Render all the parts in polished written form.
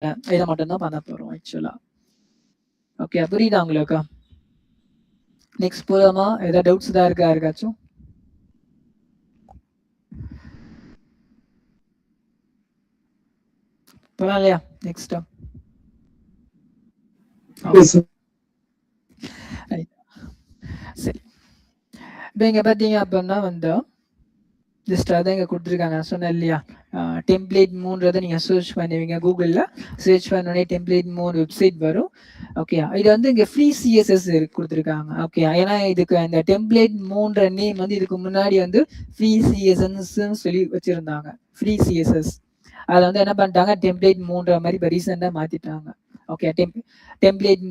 இதை மட்டும் தான் பண்ண போறோம் ஆக்சுவலா. ஓகே, புரியுதா உங்களுக்கு? நெக்ஸ்ட் போலாமா? ஏதாவது டவுட்ஸ் தான் இருக்கா யாருக்காச்சும்? போலாம் இல்லையா? நெக்ஸ்ட் சரி. இப்போ இங்க பாத்தீங்க அப்படின்னா வந்து ஜஸ்ட் அதான் இங்கே கொடுத்துருக்காங்க. நான் சொன்னேன் இல்லையா, டெம்ப்ளேட் 3 நீங்கள் சர்ச் பண்ணுவீங்க கூகுளில். சர்ச் பண்ணோடனே டெம்ப்ளேட் 3 வெப்சைட் வரும். ஓகே, இது வந்து இங்கே ஃப்ரீ சிஎஸ்எஸ் கொடுத்துருக்காங்க. ஓகே, ஏன்னா இதுக்கு அந்த டெம்ப்ளேட் 3 நேம் வந்து இதுக்கு முன்னாடி வந்து ஃப்ரீ சிஎஸ்எஸ்ன்னு சொல்லி வச்சுருந்தாங்க. ஃப்ரீ சிஎஸ்எஸ் அதை வந்து என்ன பண்ணிட்டாங்க, டெம்ப்ளேட் 3 மாதிரி இப்போ ரீசெண்டாக மாற்றிட்டாங்க. ஓகே, டெம்ப்ளேட்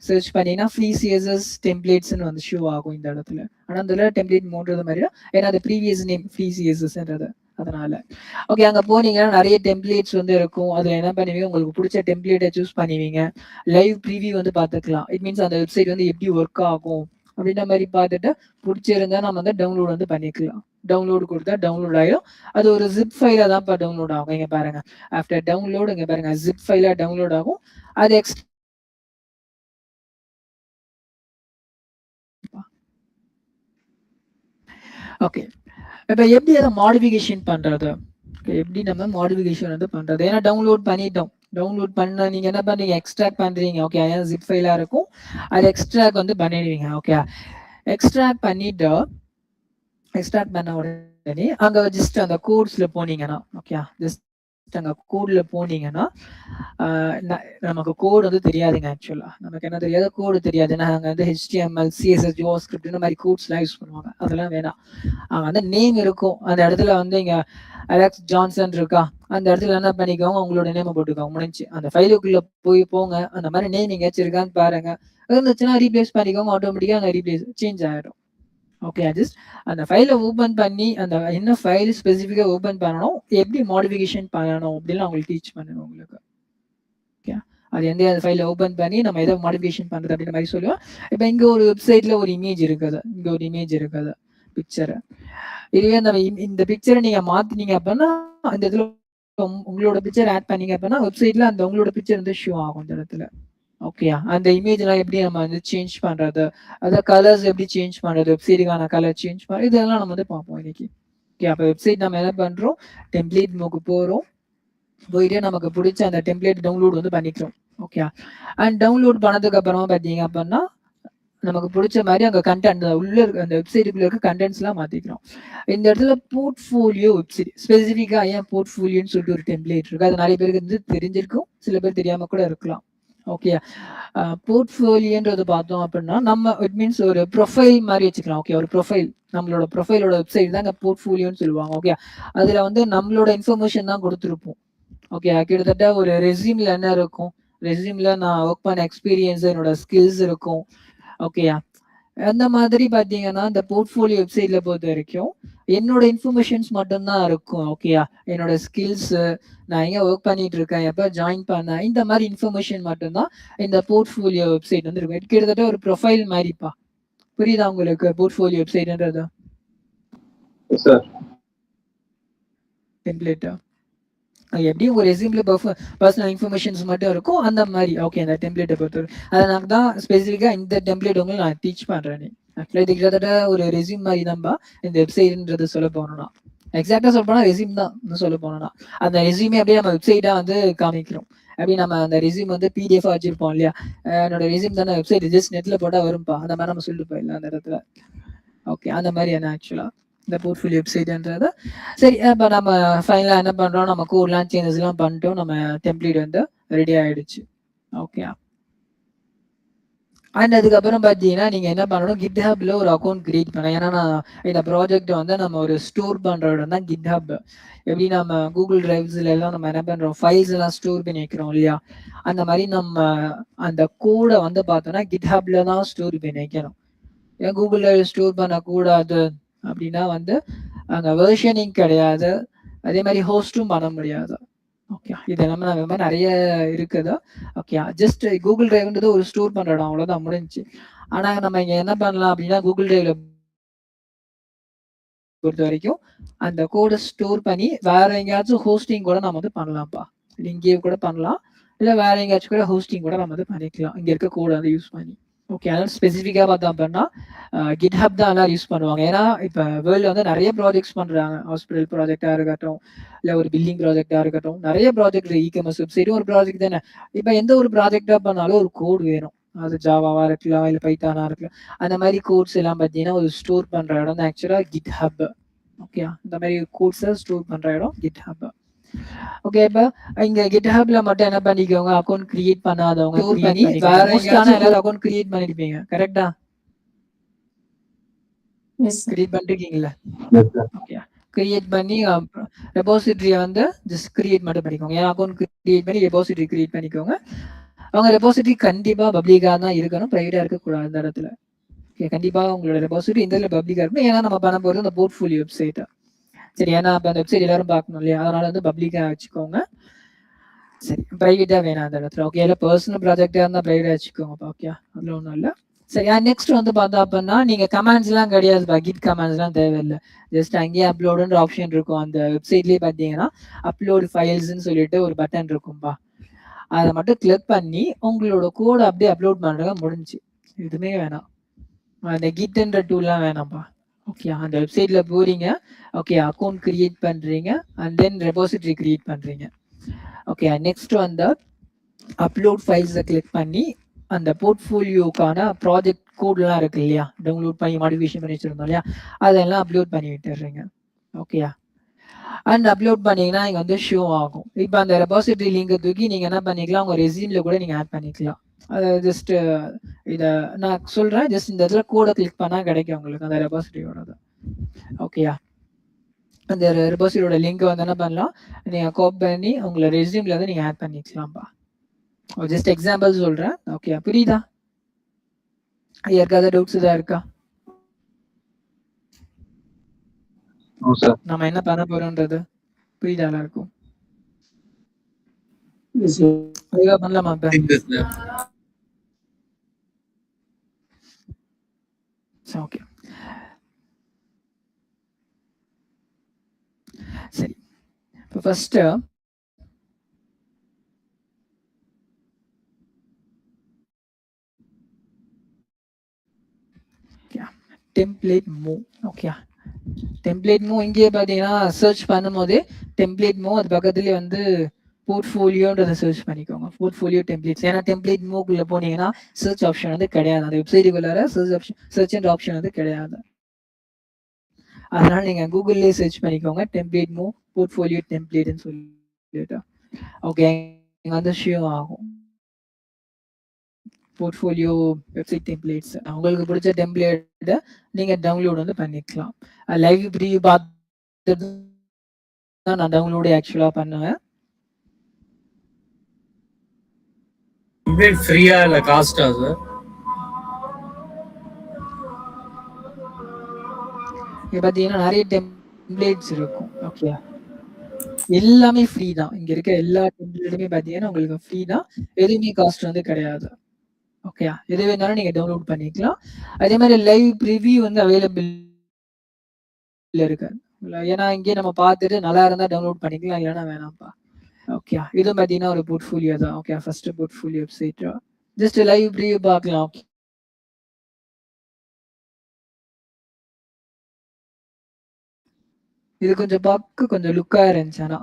சர்ச் பண்ணீங்கன்னா ஃப்ரீ சிஎஸ்எஸ் டெம்ப்ளேட்ஸ்னு வந்து ஷோ ஆகும் இந்த இடத்துல. ஆனால் அந்த டெம்ப்ளேட் 3 மாதிரி தான், ஏன்னா அது ப்ரீவியஸ் நேம் ஃப்ரீ சிஎஸ்எஸ்ன்றது. அதனால ஓகே, அங்கே போனீங்கன்னா நிறைய டெம்ப்ளேட்ஸ் வந்து இருக்கும். அதில் என்ன பண்ணுவீங்க, உங்களுக்கு பிடிச்ச டெம்ப்ளேட்டை சூஸ் பண்ணுவீங்க. லைவ் ப்ரீவியூ வந்து பார்த்துக்கலாம். இட் மீன்ஸ் அந்த வெப்சைட் வந்து எப்படி ஒர்க் ஆகும் அப்படின்ற மாதிரி பார்த்துட்டு பிடிச்சிருந்தா நம்ம வந்து டவுன்லோட் வந்து பண்ணிக்கலாம். டவுன்லோடு கொடுத்தா டவுன்லோட் ஆகிடும். அது ஒரு ஜிப் ஃபைலாக தான் இப்போ டவுன்லோட் ஆகும். இங்கே பாருங்க, ஆஃப்டர் டவுன்லோடு இங்கே பாருங்க ஜிப் ஃபைலாக டவுன்லோட் ஆகும். அது ஓகே, இப்போ எப்படி அதை மாடிஃபிகேஷன் பண்ணுறது, எப்படி நம்ம மாடிஃபிகேஷன் வந்து பண்ணுறது? ஏன்னா டவுன்லோட் பண்ணிட்டோம். டவுன்லோட் பண்ண நீங்கள் என்ன பண்ணுறீங்க, எக்ஸ்ட்ராக்ட் பண்ணுறீங்க. ஓகே, ஏன்னா ஜிப் ஃபைலாக இருக்கும், அது எக்ஸ்ட்ராக்ட் வந்து பண்ணிடுவீங்க. ஓகே, எக்ஸ்ட்ராக்ட் பண்ணிட்டு எக்ஸ்ட்ராக்ட் பண்ண உடனே அங்கே ஜஸ்ட் அந்த கோட்ஸில் போனீங்கன்னா, ஓகே, ஜஸ்ட் அங்கே கோடில் போனீங்கன்னா நமக்கு கோடு வந்து தெரியாதுங்க. ஆக்சுவலாக நமக்கு என்ன தெரியாது, கோடு தெரியாதுன்னா அங்கே வந்து HTML CSS JavaScript இந்த மாதிரி கோட்ஸ்லாம் யூஸ் பண்ணுவாங்க. அதெல்லாம் வேணாம். அங்கே வந்து நேம் இருக்கும். அந்த இடத்துல வந்து இங்கே அலெக்ஸ் ஜான்சன் இருக்கா, அந்த இடத்துல என்ன பண்ணிக்கோங்க, உங்களோட நேமை போட்டுக்கோங்க, முடிஞ்சு. அந்த ஃபைலுக்குள்ளே போங்க, அந்த மாதிரி நேம் எங்கேயாச்சும் இருக்கான்னு பாருங்க. இருந்துச்சுன்னா ரீப்ளேஸ் பண்ணிக்கோங்க, ஆட்டோமேட்டிக்காக அங்கே ரீப்ளேஸ் சேஞ்ச் ஆகிடும். ஓகே, ஜஸ்ட் அந்த ஃபைலை ஓப்பன் பண்ணி அந்த என்ன ஃபைல் ஸ்பெசிஃபிக்காக ஓப்பன் பண்ணணும், எப்படி மாடிஃபிகேஷன் பண்ணணும் அப்படின்னு உங்களுக்கு டீச் பண்ணணும் உங்களுக்கு. ஓகே, அது எந்த ஃபைலை ஓப்பன் பண்ணி நம்ம எதை மாடிஃபிகேஷன் பண்ணுறது அப்படின்ற மாதிரி சொல்லுவோம். இப்போ இங்கே ஒரு வெப்சைட்டில் ஒரு இமேஜ் இருக்குது, இங்கே ஒரு இமேஜ் இருக்குது, பிக்சரு. இதுவே இந்த பிக்சரை நீங்கள் மாற்றினீங்க அப்படின்னா அந்த இதில் உங்களோட பிக்சர் ஆட் பண்ணீங்க அப்படின்னா வெப்சைட்டில் அந்த உங்களோட பிக்சர் வந்து ஷோ ஆகும் இந்த இடத்துல. ஓகேயா, அந்த இமேஜ்லாம் எப்படி நம்ம வந்து சேஞ்ச் பண்ணுறது, அதை கலர்ஸ் எப்படி சேஞ்ச் பண்ணுறது, வெப்சைட்டுக்கான கலர் சேஞ்ச் பண்ணுறது, இதெல்லாம் நம்ம வந்து பார்ப்போம் இன்னைக்கு. ஓகே, அப்போ வெப்சைட் நம்ம என்ன பண்ணுறோம், டெம்ப்ளேட் மோக்கு போகிறோம். போயிட்டு நமக்கு பிடிச்ச அந்த டெம்ப்ளேட் டவுன்லோட் வந்து பண்ணிக்கிறோம். ஓகே, அண்ட் டவுன்லோட் பண்ணதுக்கு அப்புறமா பார்த்தீங்க அப்படின்னா நமக்கு பிடிச்ச மாதிரி அங்கே கண்டென்ட் உள்ள இருக்க அந்த வெப்சைட்டுக்குள்ள இருக்க கண்டென்ட்ஸ்லாம் மாற்றிக்கிறோம். இந்த இடத்துல போர்ட்ஃபோலியோ வெப்சைட் ஸ்பெசிஃபிக்காக ஏன் போர்ட்ஃபோலியோன்னு சொல்லிட்டு ஒரு டெம்ப்ளேட் இருக்குது. அது நிறைய பேருக்கு வந்து தெரிஞ்சிருக்கும், சில பேர் தெரியாமல் கூட இருக்கலாம். ஓகே, போர்ட்ஃபோலியோன்றது பார்த்தோம் அப்படின்னா நம்ம இட் மீன்ஸ் ஒரு ப்ரொஃபைல் மாதிரி வச்சுக்கலாம். ஓகே, ஒரு ப்ரொஃபைல், நம்மளோட ப்ரொஃபைலோட வெப்சைட் தான் இந்த போர்ட்ஃபோலியோன்னு சொல்லுவாங்க. ஓகே, அதில் வந்து நம்மளோட இன்ஃபர்மேஷன் தான் கொடுத்துருப்போம். ஓகே, கிட்டத்தட்ட ஒரு ரெஸ்யூமில் என்ன இருக்கும், ரெஸ்யூமில் நான் ஒர்க் பண்ண எக்ஸ்பீரியன்ஸ், என்னோட ஸ்கில்ஸ் இருக்கும். ஓகேயா, அந்த மாதிரி பார்த்தீங்கன்னா இந்த போர்ட்ஃபோலியோ வெப்சைட்டில் பொறுத்த வரைக்கும் என்னோட இன்ஃபர்மேஷன்ஸ் மட்டும்தான் இருக்கும். ஓகேயா, என்னோட ஸ்கில்ஸு, நான் எங்கே ஒர்க் பண்ணிட்டு இருக்கேன், எப்போ ஜாயின் பண்ணேன், இந்த மாதிரி இன்ஃபர்மேஷன் மட்டும்தான் இந்த போர்ட்ஃபோலியோ வெப்சைட் வந்து இருக்கும். கிட்டத்தட்ட ஒரு ப்ரொஃபைல் மாதிரிப்பா. புரியுதா உங்களுக்கு போர்ட்ஃபோலியோ வெப்சைட்ன்றது? டெம்ப்ளேட்டா எப்படியும் ஒரு ரெஸ்யூம்ல பர்சனல் இன்ஃபர்மேஷன்ஸ் மட்டும் இருக்கும் அந்த மாதிரி. ஓகே, அந்த டெம்ப்ளேட்டை பொறுத்தவரை அதனால தான் ஸ்பெசிஃபிக்காக இந்த டெம்ப்ளேட் உங்களுக்கு நான் டீச் பண்ணுறேன். ஆக்சுவலாக இது கிட்டத்தட்ட ஒரு ரெஸ்யூம் மாதிரி தான்ப்பா இந்த வெப்சைட்ன்றது சொல்ல போனோம்னா. எக்ஸாக்டாக சொல்ல போனால் ரெஸ்யூம் தான் சொல்ல போனோம்னா. அந்த ரெஸ்யூமே அப்படியே நம்ம வெப்சைட்டாக வந்து காமிக்கிறோம். அப்படி நம்ம அந்த ரெஸ்யூம் வந்து PDF வச்சிருப்போம் இல்லையா, என்னோட ரெஸ்யூம் தானே வெப்சைட் ஜஸ்ட் நெட்டில் போட்டால் வரும்பா, அந்த மாதிரி நம்ம சொல்லிட்டு போயிடலாம் அந்த இடத்துல. ஓகே, அந்த மாதிரி என்ன ஆக்சுவலாக இந்த போர்ட்ஃபோலியோ வெப்சைட்ன்றது. சரி, இப்போ நம்ம ஃபைனலாக என்ன பண்ணுறோம், நம்ம கோட்லாம் சேஞ்சஸ்லாம் பண்ணிட்டோம், நம்ம டெம்ப்ளேட் வந்து ரெடி ஆகிடுச்சு. ஓகே, அண்ட் அதுக்கப்புறம் பார்த்தீங்கன்னா நீங்கள் என்ன பண்ணணும், GitHubல ஒரு அக்கௌண்ட் கிரியேட் பண்ணலாம். ஏன்னா இந்த ப்ராஜெக்ட் வந்து நம்ம ஒரு ஸ்டோர் பண்ணுற இடம் தான் GitHub. எப்படி நம்ம கூகுள் டிரைவ்ஸ்ல எல்லாம் நம்ம என்ன பண்ணுறோம், ஃபைல்ஸ் எல்லாம் ஸ்டோர் பண்ணி வைக்கிறோம் இல்லையா, அந்த மாதிரி நம்ம அந்த கோடை வந்து பார்த்தோம்னா GitHubல தான் ஸ்டோர் பண்ணி வைக்கணும். ஏன் கூகுளில் ஸ்டோர் பண்ணக்கூடாது அப்படின்னா வந்து அங்கே வெர்ஷனிங் கிடையாது, அதே மாதிரி ஹோஸ்ட்டும் பண்ண முடியாது. ஓகே, இது நம்ம நிறைய இருக்குது. ஓகே, ஜஸ்ட் கூகுள் டிரைவ்ன்றது ஒரு ஸ்டோர் பண்ணுற இடம், அவ்வளோதான், முடிஞ்சு. ஆனால் நம்ம இங்கே என்ன பண்ணலாம் அப்படின்னா கூகுள் டிரைவ்ல பொறுத்த வரைக்கும் அந்த கோடை ஸ்டோர் பண்ணி வேற எங்கேயாச்சும் ஹோஸ்டிங் கூட நம்ம வந்து பண்ணலாம்ப்பா. இங்கேயே கூட பண்ணலாம், இல்ல வேற எங்கேயாச்சும் கூட ஹோஸ்டிங் கூட நம்ம வந்து பண்ணிக்கலாம். இங்க இருக்க கோட வந்து யூஸ் பண்ணி. ஓகே. அதனால ஸ்பெசிஃபிக்கா பார்த்தோம் அப்படின்னா, GitHub தான் எல்லாரும் யூஸ் பண்ணுவாங்க. ஏன்னா, இப்ப வேர்ல்ட்ல வந்து நெறைய ப்ராஜெக்ட்ஸ் பண்றாங்க. ஹாஸ்பிட்டல் ப்ராஜெக்ட்டா இருக்கட்டும், இல்ல ஒரு பில்டிங் ப்ராஜெக்ட்டா இருக்கட்டும். நெறைய ப்ராஜெக்ட் இ-காமர்ஸ் வெப்சைட்டும் ஒரு ப்ராஜெக்ட் தானே. இப்ப எந்த ஒரு ப்ராஜெக்ட்டா பண்ணாலும் ஒரு கோட் வேணும். அது ஜாவாவா இருக்கலாம், இல்ல பைத்தானா இருக்கலாம். அந்த மாரி கோட்ஸ் எல்லாம் பார்த்தீங்கன்னா, ஒரு ஸ்டோர் பண்ற இடம் தான் ஆக்சுவலா GitHub. ஓகேயா? இந்த மாரி கோட்ஸ ஸ்டோர் பண்ற இடம் GitHub. ஓகே. இப்ப இங்க GitHubல மட்டும் என்ன பண்ணிக்கோங்க, அக்கவுண்ட் கிரியேட் பண்ணாதவங்க கிரியேட் பண்ணிக்கோங்க. வேற மோஸ்ட்டான எல்லாரும் அக்கவுண்ட் கிரியேட் பண்ணிருப்பீங்க. கரெக்ட்டா? Yes sir. கிரியேட் பண்ணிருக்கீங்கல்ல? Yes, sir. ஓகே. கிரியேட் பண்ணி ரெபாசிட்டரிய வந்து ஜஸ்ட் கிரியேட் மட்டும் பண்ணிக்கோங்க. ஏன் அக்கவுண்ட் கிரியேட் பண்ணி ரெபாசிட்டரி கிரியேட் பண்ணிக்கோங்க. அவங்க ரெபாசிட்டரி கண்டிப்பா பப்ளிக்கா தான் இருக்கணும். பிரைவேட்டா இருக்கக்கூடாது அந்த இடத்துல. ஓகே. கண்டிப்பா உங்களோட ரெபாசிட்டரி இந்த இதுல பப்ளிக்கா இருக்கணும். ஏன்னா நம்ம பண்ண போறது அந்த போர்ட்ஃபோலியோ வெப்சைட். சரி. ஏன்னா அப்ப அந்த வெப்சைட் எல்லாரும் பார்க்கணும் இல்லையா? அதனால வந்து பப்ளிக்கா வச்சுக்கோங்க. சரி. பிரைவேட்டா வேணாம் அந்த இடத்துல. ஓகே. இல்ல பெர்சனல் ப்ராஜெக்ட்டா இருந்தா பிரைவேட்டா வச்சுக்கோங்கப்பா. ஓகே. அதுல ஒண்ணும் இல்ல. சரி. நெக்ஸ்ட் வந்து பார்த்தோம் அப்படின்னா, நீங்க கமாண்ட்ஸ்லாம் கிடையாதுப்பா. கிட் கமாண்ட்ஸ்லாம் தேவையில்ல. ஜஸ்ட் அங்கேயே அப்லோடுன்ற ஆப்ஷன் இருக்கும். அந்த வெப்சைட்லயே பார்த்தீங்கன்னா, அப்லோட் ஃபைல்ஸ்ன்னு சொல்லிட்டு ஒரு பட்டன் இருக்கும்பா. அத மட்டும் கிளிக் பண்ணி உங்களோட கோட அப்படியே அப்லோட் பண்றதுங்க முடிஞ்சுச்சு. எதுவுமே வேணாம். அந்த கிட்ன்ற டூல்லாம் வேணாம்ப்பா. ஓகே. அந்த வெப்சைட்ல போறீங்க. ஓகே. அக்கவுண்ட் கிரியேட் பண்றீங்க. அண்ட் தென் ரெபாசிட்டரி கிரியேட் பண்றீங்க. ஓகே. நெக்ஸ்ட் வந்து அப்லோட் ஃபைல்ஸ கிளிக் பண்ணி அந்த போர்ட்ஃபோலியோக்கான ப்ராஜெக்ட் கோட்லாம் இருக்கு இல்லையா? டவுன்லோட் பண்ணி மாடிஃபிகேஷன் பண்ணி வச்சிருந்தோம் இல்லையா? அதெல்லாம் அப்லோட் பண்ணி விட்டுர்றீங்க. ஓகேயா? அண்ட் அப்லோட் பண்ணீங்கன்னா இங்க வந்து ஷோ ஆகும். இப்ப அந்த ரெபாசிட்டரி லிங்க தூக்கி நீங்க என்ன பண்ணிக்கலாம், உங்க ரெஸ்யூம்ல கூட நீங்க ஆட் பண்ணிக்கலாம். அத ஜஸ்ட் இத நான் சொல்றேன். ஜஸ்ட் இந்த இடத்துல கோட கிளிக் பண்ணா கிடைக்கும் உங்களுக்கு அந்த ரெபாசிட்டரியோடது. ஓகேயா? அந்த ரெபாசிட்டரியோட லிங்க் வந்து என்ன பண்ணலாம், நீங்க காப்பி பண்ணி உங்கள ரெஸ்யூம்ல வந்து நீங்க ஆட் பண்ணிக்கலாம்ப்பா. ஜஸ்ட் எக்ஸாம்பிள் சொல்றேன். ஓகே. புரியுதா? யாருக்காவது டவுட்ஸ் ஏதாவது இருக்கா? No, sir. நம்ம என்ன பண்ண போறோம்ன்றது புரியுதா எல்லாருக்கும்? Yes sir. தெளிவா பண்ணலாமா இப்ப? Yes, sir. ஓகே. சரி. இப்போ first template move. Okay. Template move இங்கே பார்த்தீங்கன்னா சர்ச் பண்ணும்போது டெம்ப்ளேட் மூவ் அது பக்கத்துலேயே வந்து போர்ட்ஃபோலியோன்றதை சர்ச் பண்ணிக்கோங்க. Portfolio templates. ஏன்னா டெம்ப்ளேட் மூவ்க்குள்ள போனீங்கன்னா சர்ச் ஆப்ஷன் வந்து கிடையாது. அந்த வெப்சைட்டுக்குள்ளார சர்ச் ஆப்ஷன் வந்து கிடையாது. அதனால நீங்க கூகுள்லயே சர்ச் பண்ணிக்கோங்க. டெம்ப்ளேட் மூவ் போர்ட்ஃபோலியோ டெம்ப்ளேட்னு சொல்லிட்டு. ஓகே. இங்க வந்து ஷோ ஆகும். Portfolio website templates. உங்களுக்கு பிடிச்ச டெம்ப்ளேட்டை நீங்க டவுன்லோட் வந்து பண்ணிக்கலாம். லைவ் ப்ரீவியூ பார்த்துட்டு தான் நான் டவுன்லோடு ஆக்சுவலா பண்ணுவேன். Complete free-ஆ இல்ல காஸ்டா சார்? இங்க பார்த்தீங்கன்னா நிறைய டெம்ப்ளேட்ஸ் இருக்கும். ஓகே. எல்லாமே ஃப்ரீ தான். இங்க இருக்க எல்லா டெம்ப்ளேட்டுமே பார்த்தீங்கன்னா உங்களுக்கு ஃப்ரீ தான். எதுவுமே காஸ்ட் வந்து கிடையாது. ஓகே. எது வேணாலும் நீங்க டவுன்லோட் பண்ணிக்கலாம். அதே மாதிரி லைவ் ப்ரிவியூ வந்து அவைலபிள் இருக்கு. ஏன்னா இங்கே நம்ம பார்த்துட்டு நல்லா இருந்தா டவுன்லோட் பண்ணிக்கலாம். இல்லைன்னா வேணாம்ப்பா. ஓகே. இது பார்த்தீங்கன்னா ஒரு போர்ட்ஃபோலியோ தான். Okay. First portfolio website. Just live preview பார்க்கலாம். ஓகே. இது கொஞ்சம் பார்க்க கொஞ்சம் லுக்கா இருந்துச்சு ஆனா.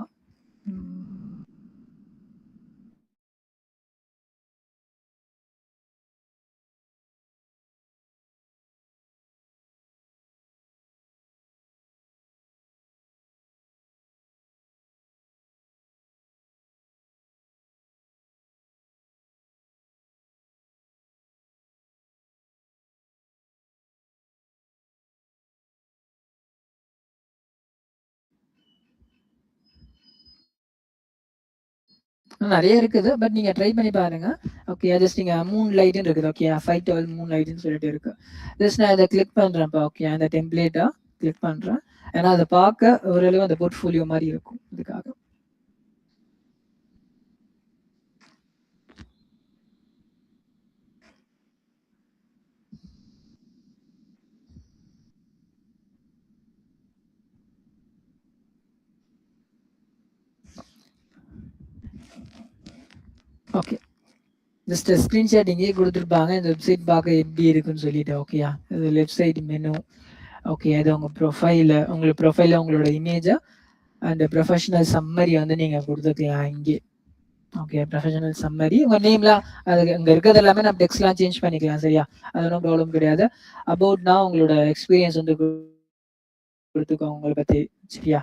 நிறைய இருக்குது. பட் நீங்க ட்ரை பண்ணி பாருங்க. ஓகே. ஜஸ்ட் நீங்க மூன் லைட்னு இருக்குது. ஓகே. 512 மூன் லைட்னு சொல்லிட்டு இருக்கு. ஜஸ்ட் நான் இதை கிளிக் பண்றேன்ப்பா. ஓகே. அந்த டெம்ப்ளேட்டா கிளிக் பண்றேன். ஏன்னா அதை பார்க்க ஓரளவு அந்த போர்ட்ஃபோலியோ மாதிரி இருக்கும். இதுக்காக. ஓகே. ஜஸ்ட் ஸ்க்ரீன்ஷாட் இங்கேயே குடுத்துருப்பாங்க. இந்த வெப்சைட் பார்க்க எப்படி இருக்குன்னு சொல்லிட்டு. ஓகேயா? இது லெஃப்ட் சைடு மெனு. ஓகே. அது உங்க ப்ரொஃபைலு. உங்க ப்ரொஃபைல்ல உங்களோட இமேஜ அண்ட் ப்ரொஃபஷனல் சம்மரி வந்து நீங்க குடுத்துக்கலாம் இங்கே. ஓகே. Professional summary. உங்க நேம்லாம் அது அங்க இருக்கிறது எல்லாமே நம்ம டெக்ஸ்ட்லாம் சேஞ்ச் பண்ணிக்கலாம். சரியா? அது ஒண்ணும் ப்ராப்ளம் கிடையாது. அபௌட்னா உங்களோட எக்ஸ்பீரியன்ஸ் வந்து குடுத்துக்கோங்க உங்கள பத்தி. சரியா?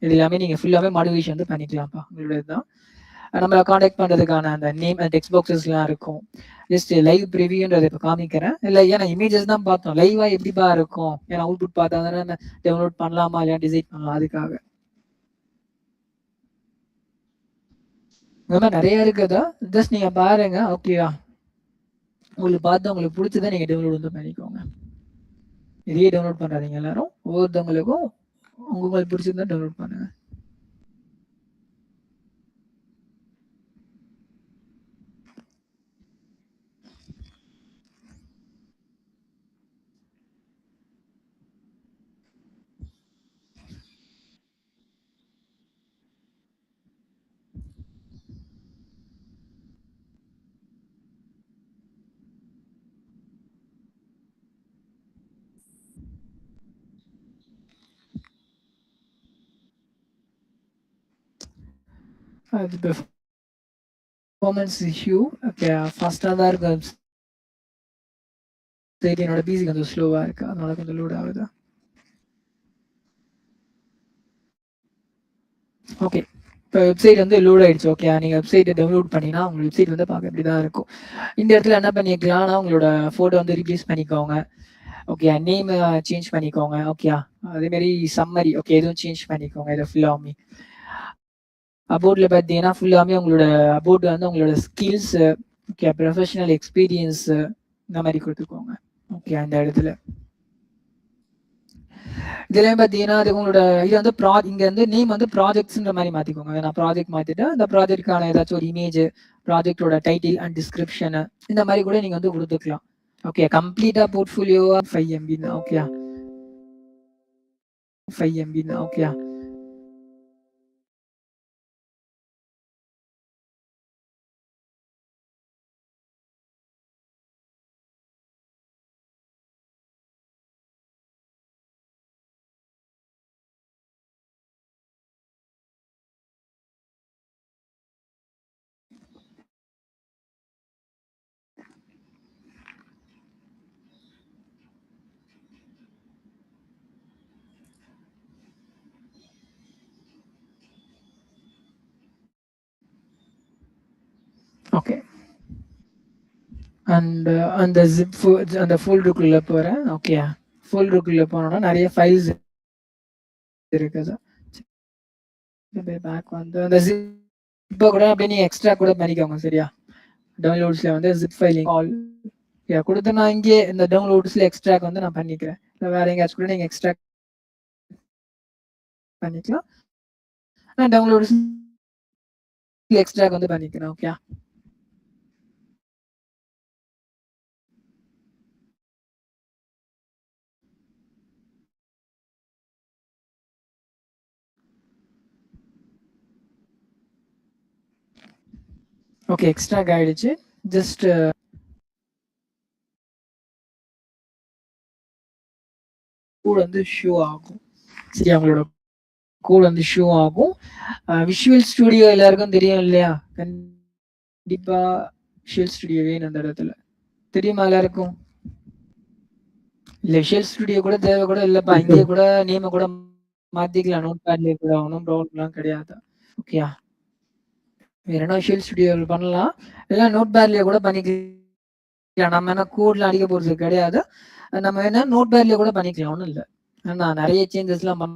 இது எல்லாமே நீங்க ஃபுல்லாவே மாடிஃபிகேஷன் வந்து பண்ணிக்கலாம்ப்பா. உங்களோட இதுதான். நம்மள கான்டாக்ட் பண்றதுக்கான அந்த நேம் டெக்ஸ்ட் பாக்ஸஸ்லாம் இருக்கும். ஜஸ்ட் லைவ் ப்ரிவியூன்றத இப்ப காமிக்கிறேன். இல்ல ஏன்னா இமேஜஸ் தான் பார்த்தோம். லைவா எப்படிப்பா இருக்கும்? ஏன்னா அவுட்புட் பார்த்தா தானே நம்ம டவுன்லோட் பண்ணலாமா இல்லையா டிசைட் பண்ணலாம் அதுக்காக. இந்த மாதிரி நிறைய இருக்குதா? ஜஸ்ட் நீங்க பாருங்க. ஓகேவா? உங்களுக்கு பார்த்து உங்களுக்கு பிடிச்சதை நீங்க டவுன்லோட் வந்து பண்ணிக்கோங்க. இதையே டவுன்லோட் பண்றாதீங்க எல்லாரும். ஒவ்வொருத்தவங்களுக்கும் உங்களுக்கு பிடிச்சிருந்தா டவுன்லோட் பண்ணுங்க. அது பெர்ஃபார்மன்ஸ் இஷ்யூ. ஓகே. ஃபாஸ்டா தான் இருக்கு. சரி என்னோட பிசி கொஞ்சம் ஸ்லோவா இருக்கு. அதனால கொஞ்சம் லோட் ஆகுது. ஓகே. இப்போ வெப்சைட் வந்து லோட் ஆயிடுச்சு. ஓகே. நீங்க வெப்சைட்டை டவுன்லோட் பண்ணினா உங்க வெப்சைட் வந்து பார்க்க இப்படி தான் இருக்கும். இந்த இடத்துல என்ன பண்ணிக்கலாம்னா உங்களோட ஃபோட்டோ வந்து ரீப்ளேஸ் பண்ணிக்கோங்க. ஓகே. நேம் சேஞ்ச் பண்ணிக்கோங்க. ஓகேயா? அதே மாதிரி சம்மரி. ஓகே. இதுவும் சேஞ்ச் பண்ணிக்கோங்க. இதை ஃபுல்லாமே அபோட்ல பார்த்தீங்கன்னா ஃபுல்லாமே உங்களோட அபோட் வந்து உங்களோட ஸ்கில்ஸ், ஓகே, ப்ரொஃபஷனல் எக்ஸ்பீரியன்ஸ் இந்த மாதிரி கொடுத்துக்கோங்க. ஓகே. அந்த இடத்துல இதுலயும் பார்த்தீங்கன்னா அது உங்களோட இது வந்து இங்க வந்து நேம் வந்து ப்ராஜெக்ட்ஸ்ன்ற மாதிரி மாத்திக்கோங்க. நான் ப்ராஜெக்ட் மாத்திட்டு அந்த ப்ராஜெக்ட்கான ஏதாச்சும் ஒரு இமேஜ், ப்ராஜெக்டோட டைட்டில் அண்ட் டிஸ்கிரிப்ஷன் இந்த மாதிரி கூட நீங்க வந்து கொடுத்துக்கலாம். ஓகே. கம்ப்ளீட்டா portfolio 5 MB. Okay. 5 MB. Okay. Okay. And அந்த அந்த ஃபோல்டருக்குள்ள போறேன். ஓகே. ஃபோல்டருக்குள்ள போனோம்னா நிறைய ஃபைல்ஸ் இருக்குது. பேக் வந்து அந்த ஜிப்பை கூட அப்படியே நீங்க எக்ஸ்ட்ரா கூட பண்ணிக்கோங்க. சரியா? டவுன்லோட்ஸ்ல வந்து ஜிப் ஃபைலிங் ஆல் கொடுத்து நான் இங்கே இந்த டவுன்லோட்ஸ்ல எக்ஸ்ட்ராக் வந்து நான் பண்ணிக்கிறேன். இல்லை வேற எங்கேயாச்சும் கூட நீங்க எக்ஸ்ட்ராக்ட் பண்ணிக்கலாம். நான் டவுன்லோட்ஸ் எக்ஸ்ட்ராக் வந்து பண்ணிக்கிறேன். ஓகே. ஓகே. எக்ஸ்ட்ராக் ஆயிடுச்சு. ஜஸ்ட் கோட் வந்து ஷோ ஆகும். சரியா? உங்களோட கோட் வந்து ஷோ ஆகும். விஷுவல் ஸ்டுடியோ எல்லாருக்கும் தெரியும் இல்லையா? கண்டிப்பா விஷுவல் ஸ்டுடியோ வேணும் அந்த இடத்துல. தெரியுமா எல்லாருக்கும்? இல்ல விஷுவல் ஸ்டுடியோ கூட தேவை கூட இல்லப்பா. இங்கே கூட நேம கூட மாத்திக்கலாம். நோட் பேட்லயே கூட ஒன்றும் ப்ராப்ளம்லாம் கிடையாது. ஓகேயா? வேணும்னா விஷுவல் ஸ்டுடியோவில் பண்ணலாம். இல்லைன்னா நோட் பேட்லயே கூட பண்ணிக்கலாம். நம்ம என்ன கோட்ல அடிக்க போறது கிடையாது. நம்ம என்ன நோட் பேட்லயே கூட பண்ணிக்கலாம். ஒன்றும் இல்லை. நான் நிறைய சேஞ்சஸ்லாம் பண்ண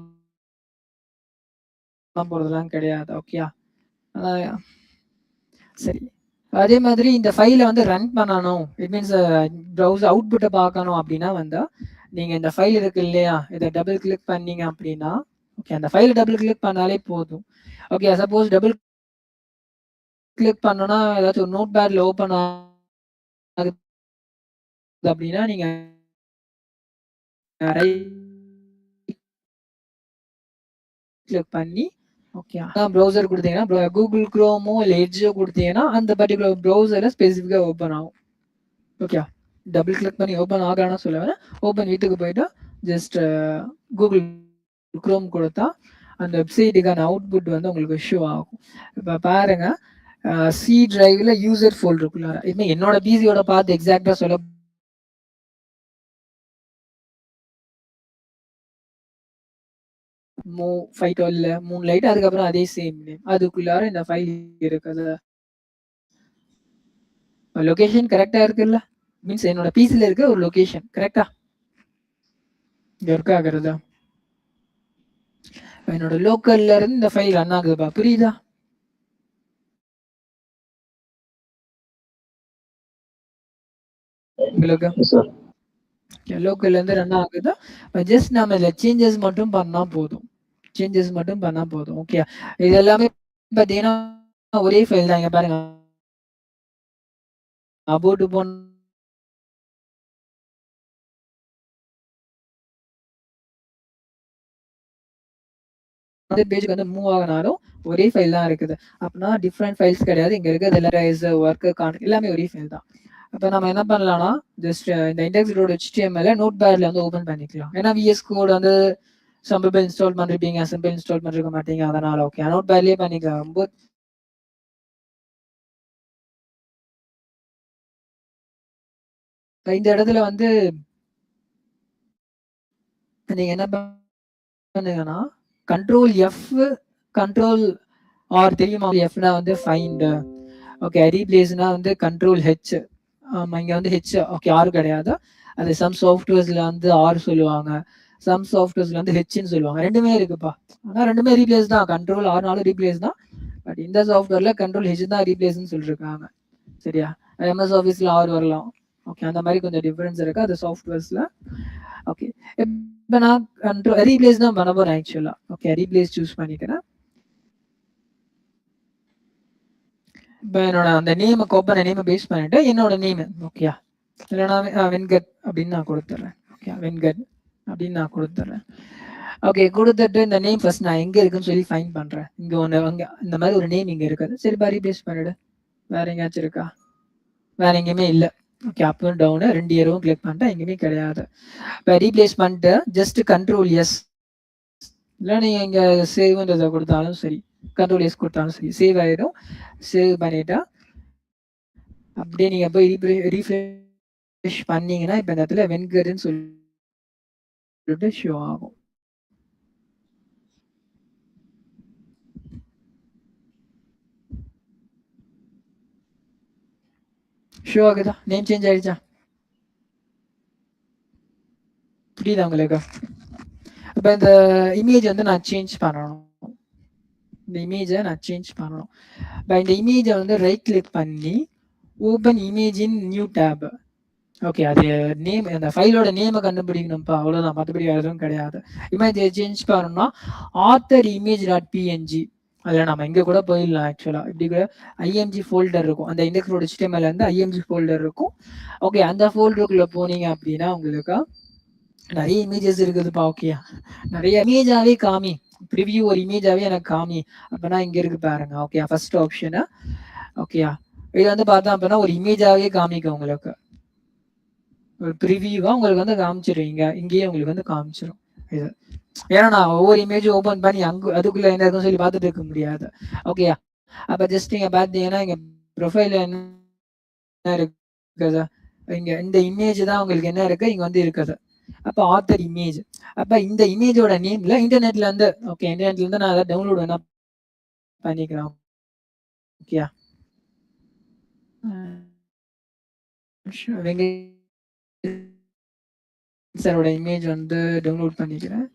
போறதெல்லாம் கிடையாது. ஓகேயா? சரி. அதே மாதிரி இந்த ஃபைலை வந்து ரன் பண்ணணும். இட் மீன்ஸ் ப்ரௌசர் அவுட்புட்டை பார்க்கணும் அப்படின்னா வந்து நீங்க இந்த ஃபைல் இருக்கு இல்லையா? இதை டபுள் கிளிக் பண்ணீங்க அப்படின்னா ஓகே அந்த ஃபைலை டபுள் கிளிக் பண்ணாலே போதும். ஓகே. சப்போஸ் டபுள் கிளிக் பண்ணோம்னா ஏதாச்சும் ஒரு நோட் பேட்ல ஓப்பன் ஆகுது அப்படின்னா நீங்க ரைட் கிளிக் பண்ணி ஓகே. ப்ரௌசர் குடுத்தீங்கன்னா, கூகுள் குரோமோ இல்ல எட்ஜோ குடுத்தீங்கன்னா, அந்த பர்ட்டிகுலர் ப்ரௌசர்ல ஸ்பெசிஃபிக்கா ஓப்பன் ஆகும். ஓகே. டபுள் கிளிக் பண்ணி ஓப்பன் ஆகலாம்னு சொல்ல வரேன். ஓப்பன் வீட்டுக்கு போயிட்டு ஜஸ்ட் கூகுள் குரோம் குடுத்தா, அந்த வெப்சைட்டுக்கான அவுட்புட் வந்து உங்களுக்கு ஷோ ஆகும். இப்ப பாருங்க, சி டிரைவ்ல யூசர் ஃபோல்டருக்குள்ளார. இது என்னோட பிசியோட பார்த்து எக்ஸாக்ட்டா சொல்ல மூவ் 512 மூன்லைட் அதுக்கப்புறம் அதே சேம் நேம். அதுக்குள்ளார இந்த ஃபைல் இருக்குது. லொகேஷன் கரெக்ட்டா இருக்குல்ல? மீன்ஸ் என்னோட பிசில இருக்க ஒரு லொகேஷன் கரெக்ட்டா? இங்க ஒர்க் ஆகுறதா? என்னோட லோக்கல்ல இருந்து இந்த ஃபைல் ரன் ஆகுதுப்பா. புரியுதா? உங்களுக்கு லோக்கல்ல இருந்து ரன் ஆகுது. ஜஸ்ட் நாம இதுல சேஞ்சஸ் மட்டும் பண்ணா போதும். சேஞ்சஸ் மட்டும் பண்ணா போதும். ஓகே. இது எல்லாமே பாத்தீங்கன்னா ஒரே ஃபைல் தான். இங்க பாருங்க. அபோட் போன் அந்த பேஜ்க்கு வந்து மூவ் ஆகனாலும் ஒரே ஃபைல் தான் இருக்குது. அப்படின்னா டிஃப்ரெண்ட் ஃபைல்ஸ் கிடையாது. இங்க இருக்கிறது எல்லா ஒர்க் எல்லாமே ஒரே ஃபைல் தான். அப்ப நம்ம என்ன பண்ணலாம்னா, ஜஸ்ட் இந்த இண்டெக்ஸ்.html HTML நோட் பேட்ல வந்து ஓபன் பண்ணிக்கலாம். ஏன்னா விஎஸ் கோட் வந்து சம் பீப்பிள் இன்ஸ்டால் பண்ணிருப்பீங்க, சிம் இன்ஸ்டால் பண்ணிருக்க மாட்டீங்க. அதனால ஓகே. நோட் பேட்லயே பண்ணிக்கலாம். இந்த இடத்துல வந்து நீங்க என்ன பண்ணுங்கன்னா, கண்ட்ரோல் எஃப் கண்ட்ரோல் ஆர் தெரியுமா? எஃப்னா வந்து ஃபைண்ட். ஓகே. ரீப்ளேஸ்னா வந்து கண்ட்ரோல் ஹெச். ஆமா, இங்க வந்து ஹெச். ஓகே. ஆர் கிடையாது. அது சம் சாஃப்ட்வேர்ஸ்ல வந்து ஆர் சொல்லுவாங்க. சம் சாஃப்ட்வேர்ஸ்ல வந்து ஹெச்ன்னு சொல்லுவாங்க. ரெண்டுமே இருக்குப்பா. ஆனா ரெண்டுமே ரீப்ளேஸ் தான். கண்ட்ரோல் ஆர்னாலும் ரீப்ளேஸ் தான். பட் இந்த சாஃப்ட்வேர்ல கண்ட்ரோல் ஹெச் தான் ரீப்ளேஸ்ன்னு சொல்லிருக்காங்க. சரியா? எம்எஸ் ஆஃபீஸ்ல ஆர் வரலாம். ஓகே. அந்த மாதிரி கொஞ்சம் டிஃபரன்ஸ் இருக்கு அது சாஃப்ட்வேர்ஸ்ல. ஓகே. இப்ப நான் ரீப்ளேஸ் தான் பண்ண போறேன் ஆக்சுவலா. ஓகே. ரீப்ளேஸ் சூஸ் பண்ணிக்கிறேன். இப்ப என்னோட அந்த நேம் கோப்பனை நேம் பேஸ் பண்ணிட்டு என்னோட நேம் ஓகேயா, இல்லைனா வென்கட் அப்படின்னு நான் கொடுத்துட்றேன். ஓகே. வென்கட் அப்படின்னு நான் கொடுத்துட்றேன். ஓகே. கொடுத்துட்டு இந்த நேம் ஃபர்ஸ்ட் நான் எங்க இருக்குன்னு சொல்லி ஃபைண்ட் பண்றேன். இங்க ஒன்று அங்க இந்த மாதிரி ஒரு நேம் இங்க இருக்குது. சரிப்பா, ரீப்ளேஸ் பண்ணிடு. வேற எங்கேயாச்சும் இருக்கா? வேற எங்கேயுமே இல்லை. ஓகே. அப் அண்ட் டவுனு 2 ஏரோவும் கிளிக் பண்ணிட்டேன். எங்கேயுமே கிடையாது. இப்போ ரீப்ளேஸ் பண்ணிட்டு ஜஸ்ட் கண்ட்ரோல் எஸ், இல்லை நீங்கள் இங்கே சேவ்ன்றதை கொடுத்தாலும் சரி, கண்ட்ரோல் எஸ் கொடுத்தாலும் சரி சேவ் ஆயிடும். சேவ் பண்ணிட்டா அப்படியே நீங்க போய் ரீஃப்ரெஷ் பண்ணீங்கன்னா இப்போ இந்த இடத்துல வென்கர்ன்னு சொல்லிட்டு ஷோ ஆகும். ஷோ ஆகுதா? நேம் சேஞ்ச் ஆயிடுச்சா? புரியுதா உங்களுக்கு? இப்போ இந்த இமேஜ் வந்து நான் சேஞ்ச் பண்ணணும். இந்த இமேஜை நான் சேஞ்ச் பண்ணணும். இப்போ இந்த இமேஜை வந்து ரைட் கிளிக் பண்ணி ஓப்பன் இமேஜ் இன் நியூ டேப். ஓகே. அது நேம் அந்த ஃபைலோட நேமை கண்டுபிடிக்கணும்ப்பா. அவ்வளோதான். மற்றபடி வேறு எதுவும் கிடையாது. இமேஜ் சேஞ்ச் பண்ணணும்னா ஆத்தர் இமேஜ் டாட் பிஎன்ஜி அதில் நம்ம இங்கே கூட போயிடலாம். ஆக்சுவலாக இப்படி கூட ஐஎம்ஜி ஃபோல்டர் இருக்கும். அந்த இண்டெக்ஸோட HTML வந்து ஐஎம்ஜி ஃபோல்டர் இருக்கும். ஓகே. அந்த ஃபோல்டருக்குள்ளே போனீங்க அப்படின்னா உங்களுக்கு நிறைய இமேஜஸ் இருக்குதுப்பா. ஓகே. நிறைய இமேஜாவே காமி. ப்ரிவியூ ஒரு இமேஜாவே எனக்கு காமி அப்படின்னா இங்க இருக்கு பாருங்க. ஓகே. First option. ஓகேயா, இது வந்து பார்த்தா அப்படின்னா ஒரு இமேஜாவே காமிக்கும் உங்களுக்கு. ஒரு ப்ரிவியூவா உங்களுக்கு வந்து காமிச்சிடும். இங்கேயே உங்களுக்கு வந்து காமிச்சிடும் இது. ஏன்னா நான் ஒவ்வொரு இமேஜும் ஓப்பன் பண்ணி அதுக்குள்ள என்ன இருக்குன்னு சொல்லி பார்த்துட்டு இருக்க முடியாது. ஓகேயா, அப்ப ஜஸ்ட் நீங்க பார்த்தீங்கன்னா இங்க ப்ரொஃபைல் என்ன இருக்குது, இங்க இந்த இமேஜ் தான் உங்களுக்கு என்ன இருக்கு இங்க வந்து இருக்குது. அப்ப ஆத்தர் இமேஜ். அப்ப இந்த இமேஜோட நேம்ல இன்டர்நெட்ல இருந்து ஓகே, இன்டர்நெட்ல இருந்து நான் அதை டவுன்லோட் வேணா பண்ணிக்கிறேன். ஓகேயா, சாரோட இமேஜ் வந்து டவுன்லோட் பண்ணிக்கிறேன்.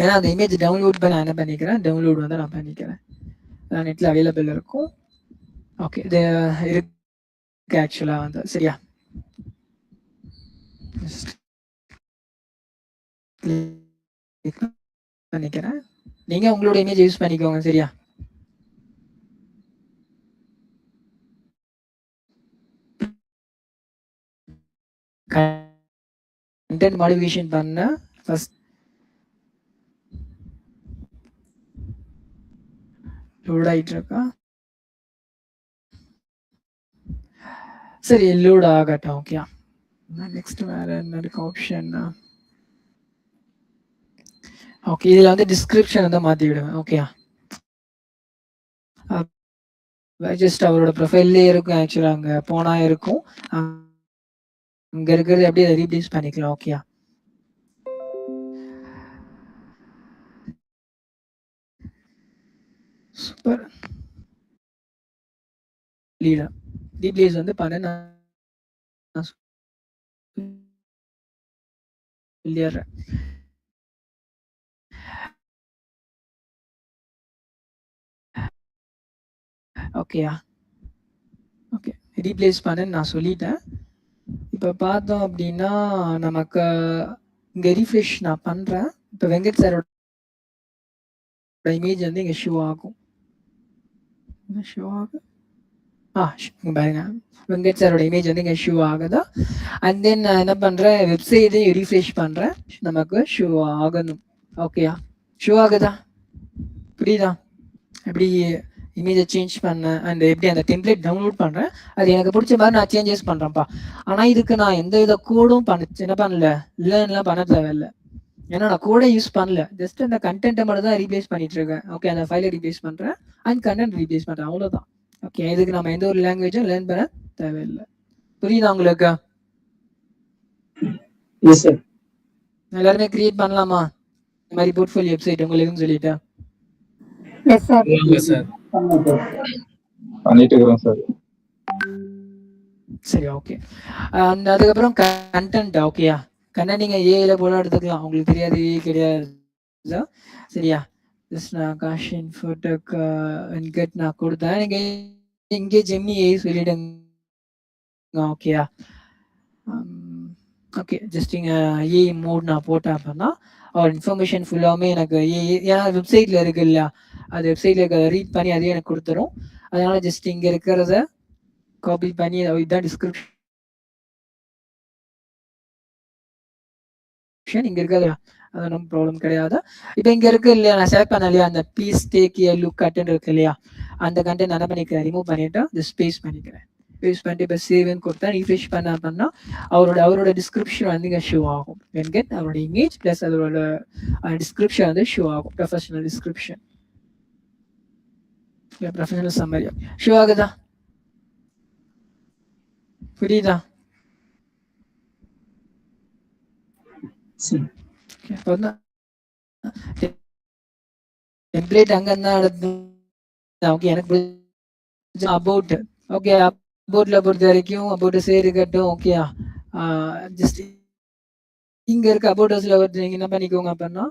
ஏன்னா அந்த இமேஜ் டவுன்லோட் பண்ண நான் என்ன பண்ணிக்கிறேன், டவுன்லோட் வந்து நான் பண்ணிக்கிறேன். நெட்ல அவைலபிள் இருக்கும். ஓகே. இது இருக்கு ஆக்சுவலா வந்து. சரியா, பண்ணிக்கிறேன். நீங்க உங்களோட இமேஜ் யூஸ் பண்ணிக்கோங்க. சரியா, கண்டென்ட் மாடிஃபிகேஷன் பண்ண ஃபர்ஸ்ட் லோட் ஆயிட்டு இருக்கா. சரி லோட் ஆகட்டும். ஓகே, நெக்ஸ்ட் வேற என்ன இருக்கு ஆப்ஷன்? ஓகே, இதுல வந்து டிஸ்கிரிப்ஷன் வந்து மாத்தி விடுவேன். ஓகே, ஜஸ்ட் அவரோட ப்ரொஃபைல்லே இருக்கும். ஆக்சுவலா அங்க போனா இருக்கும். அங்க இருக்கிறது அப்படியே ரீப்ளேஸ் பண்ணிக்கலாம். Okay, super. லீடர் ரீப்ளேஸ் வந்து பண்ண நான் சொல்லிடுறேன். ஓகேயா, ஓகே, ரீப்ளேஸ் பண்ண நான் சொல்லிட்டேன். இப்போ பார்த்தோம் அப்படின்னா நமக்கு இங்கே ரீஃப்ரெஷ் நான் பண்ணுறேன். இப்போ வெங்கட் சாரோட இமேஜ் வந்து இங்கே ஷோ ஆகும். ஷோ ஆகும். பாருங்க, வெங்கட் சாரோட இமேஜ் வந்து இங்கே ஷோ ஆகுதா. அண்ட் தென் நான் என்ன பண்ணுறேன், வெப்சைட்டையும் ரீஃப்ரெஷ் பண்ணுறேன். நமக்கு ஷோ ஆகணும். ஓகேயா, ஷோ ஆகுதா? புரியுதா? எப்படி இமேஜை சேஞ்ச் பண்ணேன் அண்ட் எப்படி அந்த டெம்ப்ளேட் டவுன்லோட் பண்ணுறேன். அது எனக்கு பிடிச்ச மாதிரி நான் சேஞ்சஸ் பண்ணுறேன்ப்பா. ஆனால் இதுக்கு நான் எந்த வித கோடும் என்ன பண்ணல, லேர்ன்லாம் பண்ண தேவையில்லை. ஏன்னா நான் கோடை யூஸ் பண்ணல. ஜஸ்ட் அந்த கண்டென்ட்டை மட்டும் தான் ரீப்ளேஸ் பண்ணிட்டு இருக்கேன். ஓகே, அந்த ஃபைலை ரீப்ளேஸ் பண்ணுறேன் அண்ட் கண்டென்ட் ரீப்ளேஸ் பண்ணுறேன், அவ்வளோதான். ஓகே, இதுக்கு நம்ம எந்த ஒரு லாங்குவேஜும் லேர்ன் பண்ண தேவையில்லை. புரியுதா உங்களுக்கு? எல்லாருமே கிரியேட் பண்ணலாமா இந்த மாதிரி போர்ட்ஃபோலியோ வெப்சைட் உங்களுக்கு சொல்லிட்டேன்? பண்ணிட்டு இருக்கிறோம் சார். சரி, ஓகே. அதுக்கப்புறம் கண்டென்ட். ஓகேயா, கண்டென்ட் நீங்கள் ஏஐல போல எடுத்துக்கலாம். உங்களுக்கு தெரியாது, ஏஐ கிடையாது. சரியா, ஜஸ்ட் நான் காஷின் ஃபோட்டோக்கு வெங்கட் நான் கொடுத்தேன். நீங்கள் இங்கே ஜெமினி ஏஐ சொல்லிடுங்க. ஓகேயா, ஓகே, ஜஸ்ட் இங்கே ஏஐ மோட் நான் போட்டேன் அப்படின்னா அவர் இன்ஃபர்மேஷன் ஃபுல்லாமே எனக்கு ஏன்னா வெப்சைட்டில் இருக்கு இல்லையா, அது வெப்சைட்டில் இருக்க ரீட் பண்ணி அதே எனக்கு கொடுத்துரும். அதனால ஜஸ்ட் இங்கே இருக்கிறத காப்பி பண்ணி இதுதான் டிஸ்கிரிப்ஷன் இங்கே இருக்கிறது, அது ஒன்றும் ப்ராப்ளம் கிடையாது. இப்போ இங்கே இருக்கு இல்லையா, நான் செலக்ட் பண்ண இல்லையா அந்த please take a look attend இருக்கு இல்லையா, அந்த கண்டென்ட் என்ன பண்ணிக்கிறேன், ரிமூவ் பண்ணிட்டு ஜஸ்ட் பேஸ்ட் பண்ணிக்கிறேன். பேஸ்ட் பண்ணிட்டு இப்போ சேவ்னு கொடுத்தா ரீஃப்ரெஷ் பண்ண அப்படின்னா அவரோட டிஸ்கிரிப்ஷன் வந்து இங்கே ஷோ ஆகும். வெங்கட் அவரோட இமேஜ் ப்ளஸ் அதோட டிஸ்கிரிப்ஷன் வந்து ஷோ ஆகும். Professional description, professional summary show ஆகுதா? புரியுதா? டெம்ப்ளேட் அங்க தான் எடுத்து. ஓகே, எனக்கு அபவுட். ஓகே, அபவுட்ல பொறுத்த வரைக்கும் அபவுட் இருக்கட்டும். ஓகேயா, ஜஸ்ட் இங்க இருக்க அபவுட் ஹவுஸ்ல நீங்க என்ன பண்ணிக்கோங்க அப்படின்னா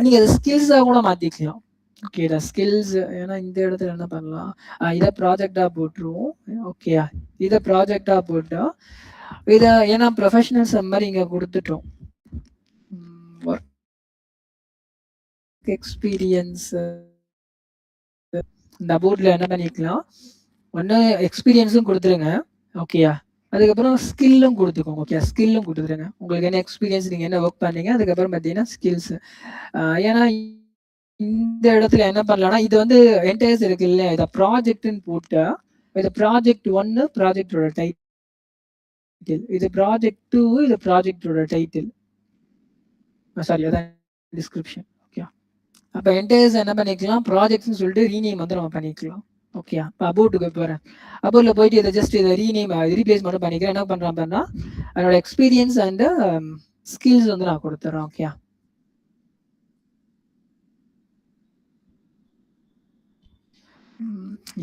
நீங்க அதை ஸ்கில்ஸா கூட மாத்திக்கலாம். ஓகேடா, ஸ்கில்ஸ். ஏன்னா இந்த இடத்துல என்ன பண்ணலாம், இதை ப்ராஜெக்டா போட்டுருவோம். ஓகேயா, இதை ப்ராஜெக்டா போட்டா இதை ஏன்னா ப்ரொஃபஷனல்ஸ் மாதிரி இங்க கொடுத்துட்டோம். எக்ஸ்பீரியன்ஸ் இந்த அபவுட்ல என்ன பண்ணிக்கலாம், ஒன்று எக்ஸ்பீரியன்ஸும் கொடுத்துருங்க. ஓகேயா, அதுக்கப்புறம் ஸ்கில்லும் கொடுத்துக்கோங்க. ஓகே, ஸ்கில்லும் கொடுத்துருங்க. உங்களுக்கு என்ன எக்ஸ்பீரியன்ஸ், நீங்கள் என்ன ஒர்க் பண்ணீங்க, அதுக்கப்புறம் பார்த்தீங்கன்னா ஸ்கில்ஸ். ஏன்னா இந்த இடத்துல என்ன பண்ணலாம்னா இது வந்து என்டையர்ஸ் இருக்கு இல்லையா, இதை ப்ராஜெக்ட்னு போட்டா இது ப்ராஜெக்ட் 1 ப்ராஜெக்டோட டைட்டில், இது ப்ராஜெக்ட் 2 இது ப்ராஜெக்டோட டைட்டில், சாரி அதான் டிஸ்கிரிப்ஷன். ஓகே, அப்போ என்டையர்ஸ் என்ன பண்ணிக்கலாம், ப்ராஜெக்ட்னு சொல்லிட்டு ரீநேம் வந்து நம்ம பண்ணிக்கலாம். ஓகே, இப்போ அபவுட்டுக்கு போகிறேன். அபவுட்ல போயிட்டு இதை ஜஸ்ட் இதை ரீப்ளேஸ் மட்டும் பண்ணிக்கிறேன். என்ன பண்ணுறேன் அப்படின்னா அதனோட எக்ஸ்பீரியன்ஸ் அண்ட் ஸ்கில்ஸ் வந்து நான் கொடுத்துட்றேன். ஓகே,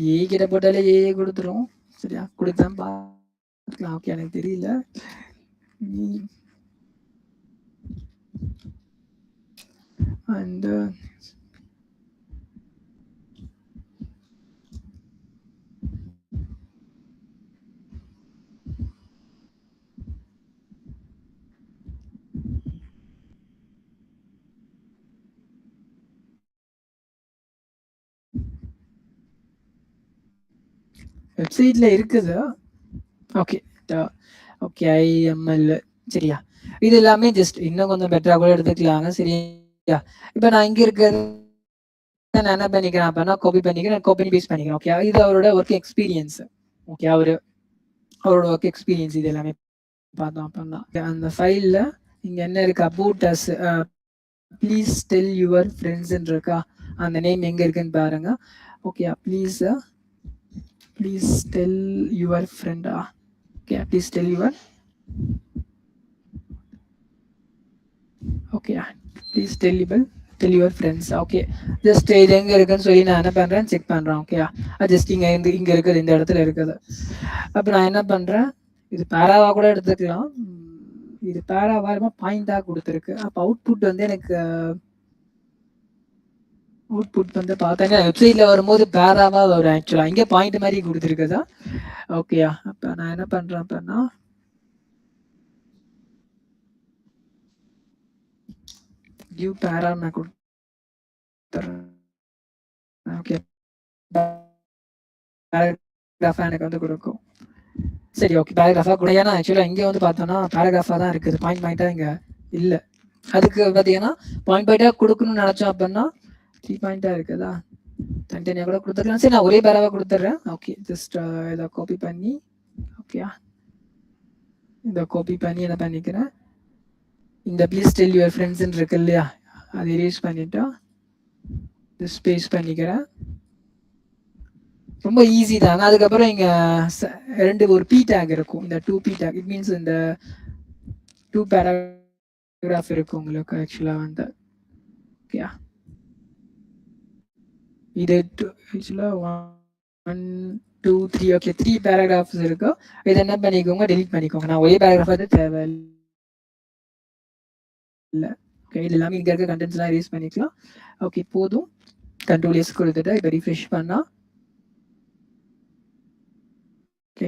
ஏ கிட்ட போட்டாலே ஏ கொடுத்துரும். சரியா, கொடுத்தேன் பார்க்கலாம். ஓகே, எனக்கு தெரியல. அண்ட் வெப்சைட்ல இருக்குது. ஓகே ஓகே, ஐஎம்எல் சரியா? இது எல்லாமே ஜஸ்ட் இன்னும் கொஞ்சம் பெட்டரா கூட எடுத்துக்கலாங்க. சரியா? இப்ப நான் இங்க இருக்கிறது நான் என்ன பண்ணிக்கிறேன் அப்படின்னா, காப்பி பண்ணிக்கிறேன், காப்பி பண்ணி பேஸ்ட் பண்ணிக்கிறேன். ஓகே. இது அவரோட ஒர்க் எக்ஸ்பீரியன்ஸ். ஓகே. அவரோட ஒர்க் எக்ஸ்பீரியன்ஸ் இது எல்லாமே பார்த்தோம் அப்படின்னா. அந்த ஃபைல்ல இங்க என்ன இருக்கு? About us please tell your ஃப்ரெண்ட்ஸ்ன்னு இருக்கா? அந்த நேம் எங்க இருக்குன்னு பாருங்க. ஓகே. ப்ளீஸ் டெல் யுவர் ஃப்ரெண்டா? Okay. Please tell your okay. Please tell your friends. Okay. Just இது எங்க இருக்குன்னு சொல்லி நான் என்ன பண்றேன், செக் பண்றேன். ஓகே. ஜஸ்ட் இங்க இருக்குது, இந்த இடத்துல இருக்குது. அப்ப நான் என்ன பண்றேன், இது பேராவா கூட எடுத்துக்கலாம். இது பேராவா பாயிண்டா கொடுத்துருக்கு. அப்ப அவுட்புட் வந்து எனக்கு அவுட்புட் வந்து பார்த்தா வெப்சைட்ல வரும்போது பேராவா வரும். ஆக்சுவலா இங்க பாயிண்ட் மாதிரி கொடுத்துருக்குதா? ஓகேயா? அப்ப நான் என்ன பண்றேன் அப்படின்னா, கிவ் பேரா நான் கொடுத்துறேன். ஓகே. பேராகிராஃபா எனக்கு வந்து கொடுக்கும். சரி. ஓகே. பேராகிராஃபா கூட ஏன்னா ஆக்சுவலா இங்க வந்து பார்த்தோம்னா பேராகிராஃபா தான் இருக்குது. பாயிண்டா இங்க இல்ல. அதுக்கு பார்த்தீங்கன்னா பாயிண்டா கொடுக்கணும்னு நினைச்சோம் அப்படின்னா 3 பாயிண்டா இருக்குதா? தனித்தனியா கூட கொடுத்துக்கலாம். சரி, நான் ஒரே பேராவா கொடுத்துட்றேன். ஓகே. ஜஸ்ட் இதை காப்பி பண்ணி ஓகே இதை காப்பி பண்ணி என்ன பண்ணிக்கிறேன், இந்த ப்ளீஸ் டெல் யுவர் ஃப்ரெண்ட்ஸ்ன்னு இருக்கு இல்லையா, அதை erase பண்ணிட்டா ஸ்பேஸ் பண்ணிக்கிறேன். ரொம்ப ஈஸி தாங்க. அதுக்கப்புறம் இங்க ஒரு பி டேக் இருக்கும். இந்த 2 பி டேக், இட் மீன்ஸ் இந்த 2 பேராகிராஃப் இருக்கு உங்களுக்கு ஆக்சுவலா வந்து. ஓகே. இது ஆக்சுவலா 1 2 3 ஓகே 3 பேராகிராஃப்ஸ் இருக்கு. இதை என்ன பண்ணிக்கோங்க, டெலிட் பண்ணிக்கோங்க. நான் ஒரே பேராகிராஃப் வந்து தேவை இல்லை. ஓகே. இது எல்லாமே இங்க இருக்க கண்டென்ட்ஸ் எல்லாம் erase பண்ணிக்கலாம். ஓகே. போதும். Control S கொடுத்துட்டு இப்போ ரிஃப்ரெஷ் பண்ணா